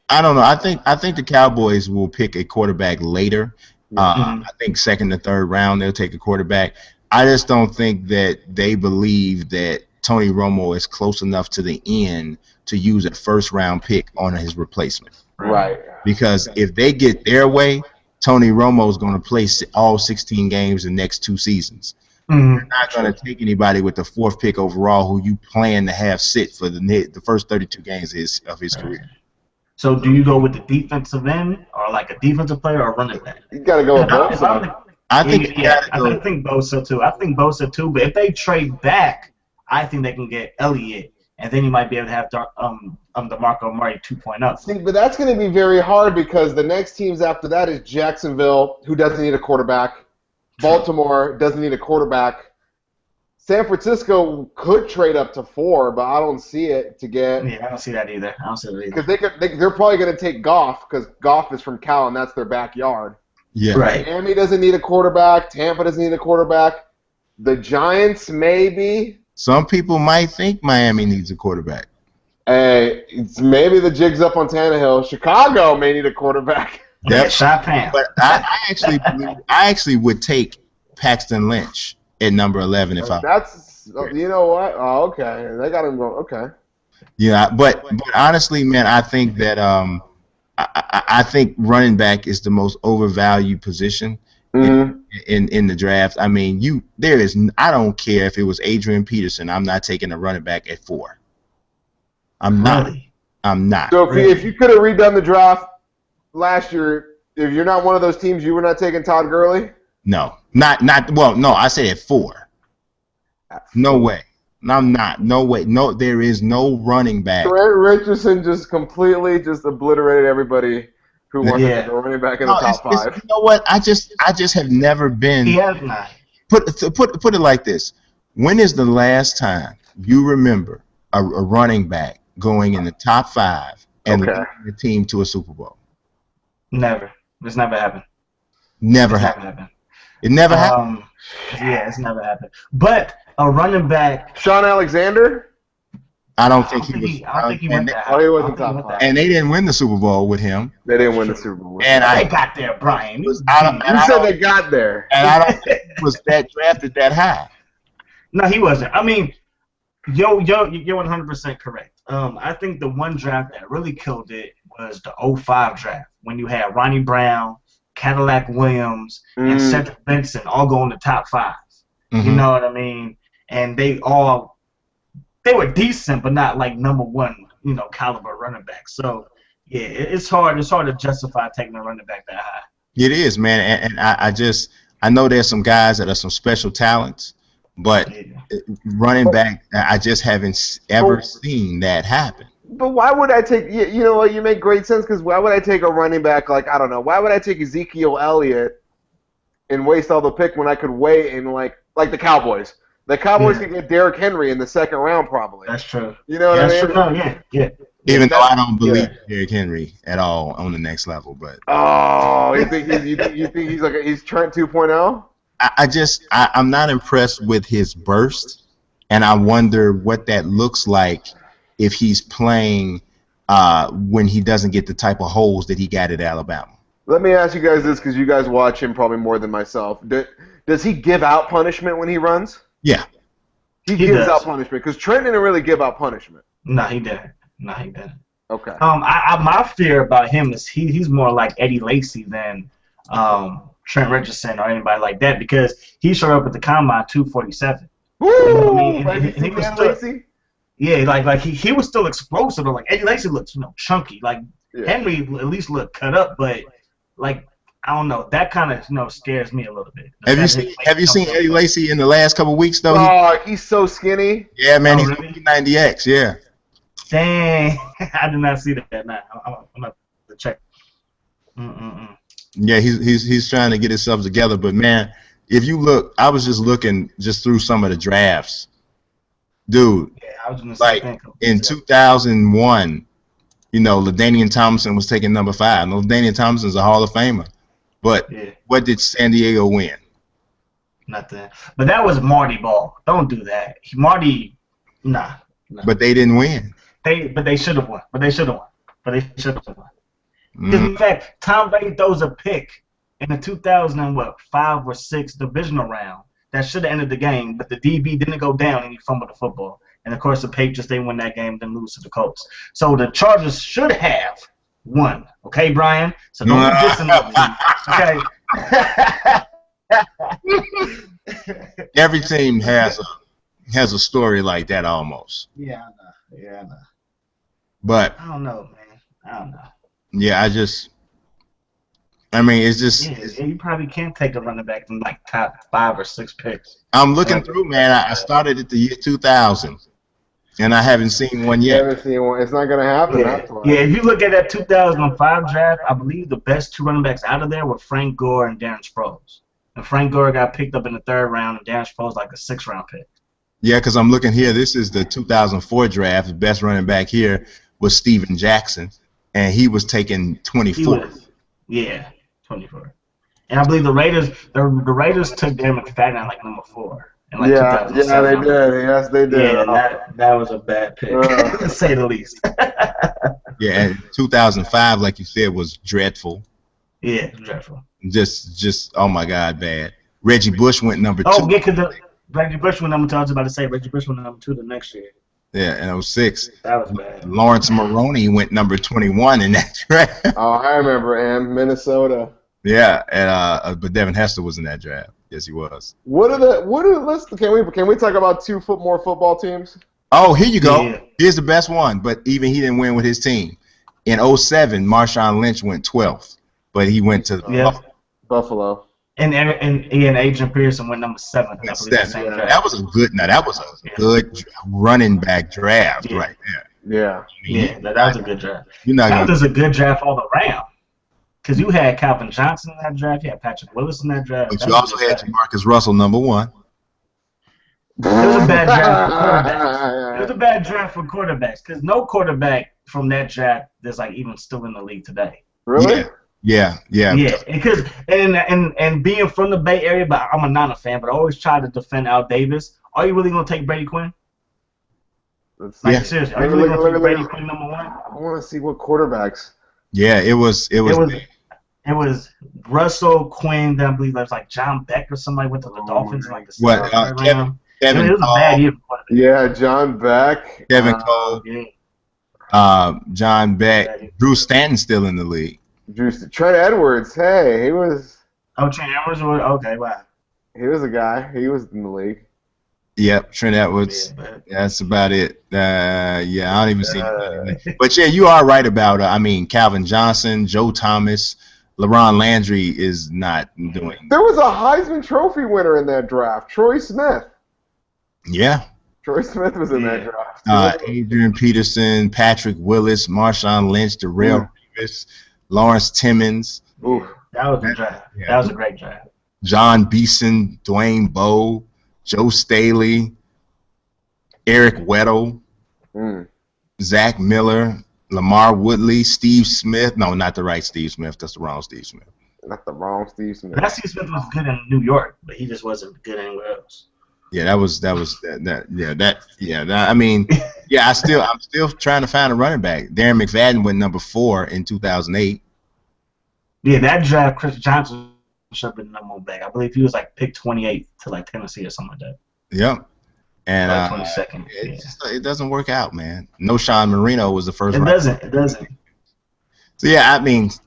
I don't know. I think the Cowboys will pick a quarterback later. I think second to third round they'll take a quarterback. I just don't think that they believe that Tony Romo is close enough to the end to use a first-round pick on his replacement. Right. Because if they get their way, Tony Romo is going to play all 16 games the next 2 seasons. You're not going to take anybody with the 4th pick overall who you plan to have sit for the first 32 games of his career. So do you go with the defensive end, or like a defensive player, or running back? You got to go with Bosa. I think Bosa too. I think Bosa too. But if they trade back, I think they can get Elliott, and then you might be able to have DeMarco Murray 2.0. See, but that's going to be very hard because the next teams after that is Jacksonville, who doesn't need a quarterback. Baltimore doesn't need a quarterback. San Francisco could trade up to 4, but I don't see it to get. Yeah, I don't see that either. Because they're probably going to take Goff, because Goff is from Cal and that's their backyard. Yeah. Right. Miami doesn't need a quarterback. Tampa doesn't need a quarterback. The Giants maybe. Some people might think Miami needs a quarterback. Hey, maybe the jig's up on Tannehill. Chicago may need a quarterback. Shot Pam. But I actually would take Paxton Lynch at number 11 if I. That's you know what? Oh, okay. They got him going. Okay. Yeah, but honestly, man, I think that I think running back is the most overvalued position in the draft. I mean, I don't care if it was Adrian Peterson. I'm not taking a running back at 4. I'm not. So if you could have redone the draft last year, if you're not one of those teams, you were not taking Todd Gurley? No, not. Well, no, I said at 4. No way. I'm not. No way. No, there is no running back. Trent Richardson just completely obliterated everybody who wanted to go running back in the top 5. You know what? I just have never been. He has not. Put it like this. When is the last time you remember a running back going in the top 5 and leading the team to a Super Bowl? Never. It's never happened. Never happened. It never happened. Yeah, it's never happened. But a running back. Sean Alexander? I don't think he was. I don't think he went that. Oh, he wasn't top 5. And they didn't win the Super Bowl with him. They didn't win the Super Bowl. And they got there, Brian. You said they got there. And I don't think he was that drafted that high. No, he wasn't. I mean, you're 100% correct. I think the one draft that really killed it was the 05 draft when you had Ronnie Brown, Cadillac Williams, and Cedric Benson all go in the top 5. You know what I mean? And they were decent, but not like number 1, caliber running back. So yeah, it's hard to justify taking a running back that high. It is, man, and I know there's some guys that are some special talents, but running back, I just haven't ever seen that happen. But why would I take? You know what? You make great sense, because why would I take a running back like, I don't know? Why would I take Ezekiel Elliott and waste all the pick when I could wait and like the Cowboys? The Cowboys could get Derrick Henry in the 2nd round probably. That's true. You know what I mean? No, yeah. Even though I don't believe Derrick Henry at all on the next level, but you think he's Trent 2.0? I'm not impressed with his burst, and I wonder what that looks like if he's playing when he doesn't get the type of holes that he got at Alabama. Let me ask you guys this, because you guys watch him probably more than myself. Does he give out punishment when he runs? Yeah. He gives out punishment, because Trent didn't really give out punishment. No, he didn't. Okay. My fear about him is he's more like Eddie Lacy than Trent Richardson or anybody like that, because he showed up at the combine 247. Woo! You know what I mean? And he was Lacy? Yeah, like he was still explosive. Like Eddie Lacy looks, chunky. Like Henry at least looked cut up, but like I don't know, that kind of scares me a little bit. Have you seen Eddie Lacy in the last couple of weeks though? Oh, he's so skinny. Yeah, man, he's 90X. Yeah. Dang, I did not see that. Nah, I'm gonna have to check. Yeah, he's trying to get himself together, but man, if you look, I was just looking through some of the drafts, dude. Yeah, I was gonna say in 2001, LaDainian Tomlinson was taking number 5. LaDainian Tomlinson's a Hall of Famer, but what did San Diego win? Nothing. But that was Marty Ball. Don't do that. Marty, nah. But they didn't win. They should have won. In fact, Tom Brady throws a pick in the 2005 or 6 divisional round that should have ended the game, but the DB didn't go down and he fumbled the football. And of course, the Patriots, they win that game and then lose to the Colts. So the Chargers should have won. Okay, Brian? So don't be dissing me. Every team has a story like that almost. Yeah, I know. But I don't know, man. I don't know. Yeah, it's just. You probably can't take a running back from like top 5 or 6 picks. I'm looking through, man. I started at the year 2000, and I haven't seen one yet. Haven't seen one. It's not gonna happen. Yeah, if you look at that 2005 draft, I believe the best 2 running backs out of there were Frank Gore and Darren Sproles. And Frank Gore got picked up in the 3rd round, and Darren Sproles like a 6th round pick. Yeah, because I'm looking here. This is the 2004 draft. The best running back here was Steven Jackson, and he was taken 24th. Yeah, 24. And I believe the Raiders took Darren McFadden like number 4. In like yeah, they did. Yes, they did. Yeah, that was a bad pick, to say the least. Yeah, and 2005, like you said, was dreadful. Yeah, dreadful. Just oh my God, bad. Reggie Bush went number 2. Oh, yeah, because Reggie Bush went number 2. I was about to say Reggie Bush went number 2 the next year. Yeah, in 06. That was bad. Lawrence Maroney went number 21 in that draft. Oh, I remember, Minnesota. Yeah, and but Devin Hester was in that draft. Yes, he was. Can we talk about 2 more football teams? Oh, here you go. Yeah. Here's the best one, but even he didn't win with his team. In 07, Marshawn Lynch went 12th, but he went to Buffalo. And Adrian Pearson went number 7. I believe the same draft. That was a good. Now that was a good running back draft right there. Yeah. Yeah, that was a good draft. That was a good draft all around. Because you had Calvin Johnson in that draft, you had Patrick Willis in that draft. But you also had Jamarcus Russell number 1. It was a bad draft for quarterbacks. It was a bad draft for quarterbacks because no quarterback from that draft is like even still in the league today. Really? Yeah. Because and being from the Bay Area, but I'm not a fan, but I always try to defend Al Davis. Are you really gonna take Brady Quinn? Seriously, are you really gonna take Brady Quinn number 1? I want to see what quarterbacks. Yeah, it was Russell, Quinn, then I believe there was like John Beck or somebody went to the Dolphins in like the Kevin it was a bad year for Yeah, John Beck. Kevin Cole. John Beck. Drew Stanton still in the league. Trent Edwards. Hey, he was. Oh, Trent Edwards. Okay, wow. He was a guy. He was in the league. Yep, Trent Edwards. Yeah, that's about it. I don't even see anybody. But yeah, you are right about. Calvin Johnson, Joe Thomas, LeBron Landry is not doing. There was a Heisman Trophy winner in that draft, Troy Smith. Yeah. Troy Smith was in that draft. Adrian Peterson, Patrick Willis, Marshawn Lynch, Darrell Revis, Lawrence Timmons. Ooh, that was a draft. Yeah. That was a great draft. John Beeson, Dwayne Bowe, Joe Staley, Eric Weddle, Zach Miller, Lamar Woodley, Steve Smith. No, not the right Steve Smith. That's the wrong Steve Smith. Not the wrong Steve Smith. That Steve Smith was good in New York, but he just wasn't good anywhere else. Yeah, I'm still trying to find a running back. Darren McFadden went number 4 in 2008. Yeah, that draft, Chris Johnson should have been number 1 back. I believe he was like pick 28 to like Tennessee or something like that. Yep. And 22nd. It doesn't work out, man. No, Sean Marino was the first. It doesn't. So yeah,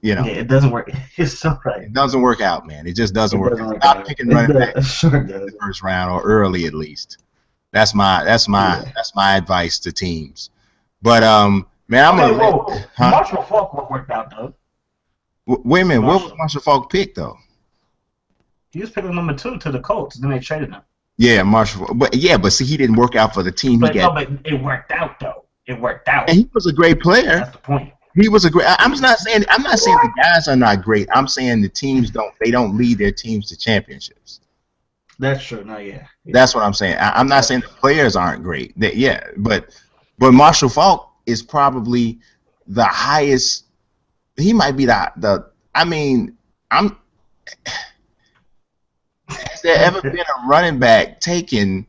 Yeah, it doesn't work. It's so right. It doesn't work out, man. It just doesn't work out. Stop picking running back in the first round or early at least. That's my advice to teams. But man, I'm gonna. Marshall Faulk worked out though. Wait a minute, what was Marshall Faulk picked though? He was picking number 2 to the Colts. Then they traded him. Yeah, Marshall. But see, he didn't work out for the team. But it worked out though. It worked out. And he was a great player. That's the point. He was a great. I'm not saying the guys are not great. I'm saying the teams don't lead their teams to championships. That's true. No, yeah. That's what I'm saying. I'm not saying the players aren't great. But Marshall Faulk is probably the highest. He might be the. Has there ever been a running back taken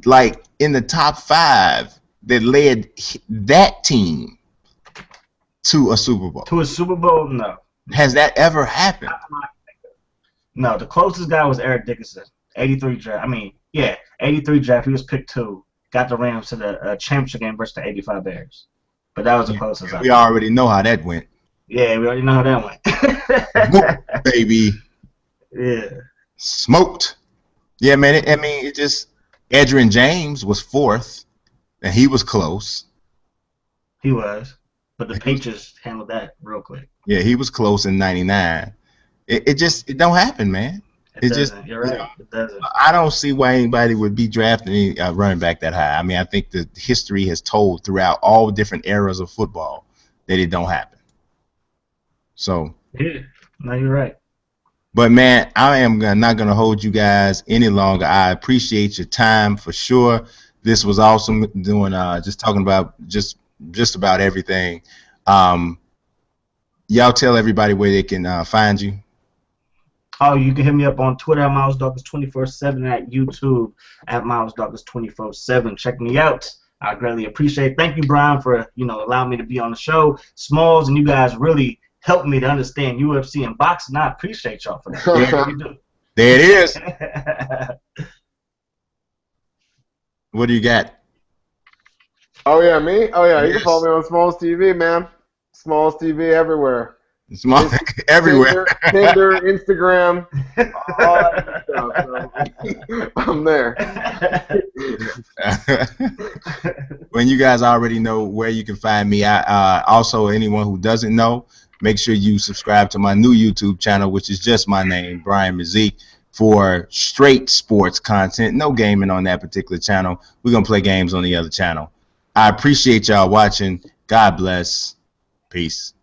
like in the top 5 that led that team to a Super Bowl? To a Super Bowl? No. Has that ever happened? No, the closest guy was Eric Dickerson. 83 draft. 83 draft. He was picked 2. Got the Rams to the championship game versus the 85 Bears. But that was the closest. We already know how that went. Yeah, we already know how that went. Baby. Yeah. Smoked. Yeah, man. It just Edgerrin James was 4th, and he was close. He was, but the Patriots handled that real quick. Yeah, he was close in '99. It don't happen, man. It doesn't. You're right. It doesn't. I don't see why anybody would be drafting a running back that high. I think the history has told throughout all different eras of football that it don't happen. So. Yeah. No, you're right. But man, I am not going to hold you guys any longer. I appreciate your time for sure. This was awesome doing just talking about just about everything. Y'all tell everybody where they can find you. Oh, you can hit me up on Twitter at MilesDawkins247, at YouTube at MilesDawkins247. Check me out. I greatly appreciate it. Thank you, Brian, for allowing me to be on the show. Smallz and you guys really helped me to understand UFC and boxing. I appreciate y'all for that. I really do. There it is. What do you got? Oh yeah, me? Oh yeah, you Yes. can follow me on Smallz TV, man. Smallz TV everywhere. Small everywhere. Tinder, Instagram, all that stuff. So I'm there. When you guys already know where you can find me, also anyone who doesn't know, make sure you subscribe to my new YouTube channel, which is just my name, Brian Mazik, for straight sports content. No gaming on that particular channel. We're gonna play games on the other channel. I appreciate y'all watching. God bless. Peace.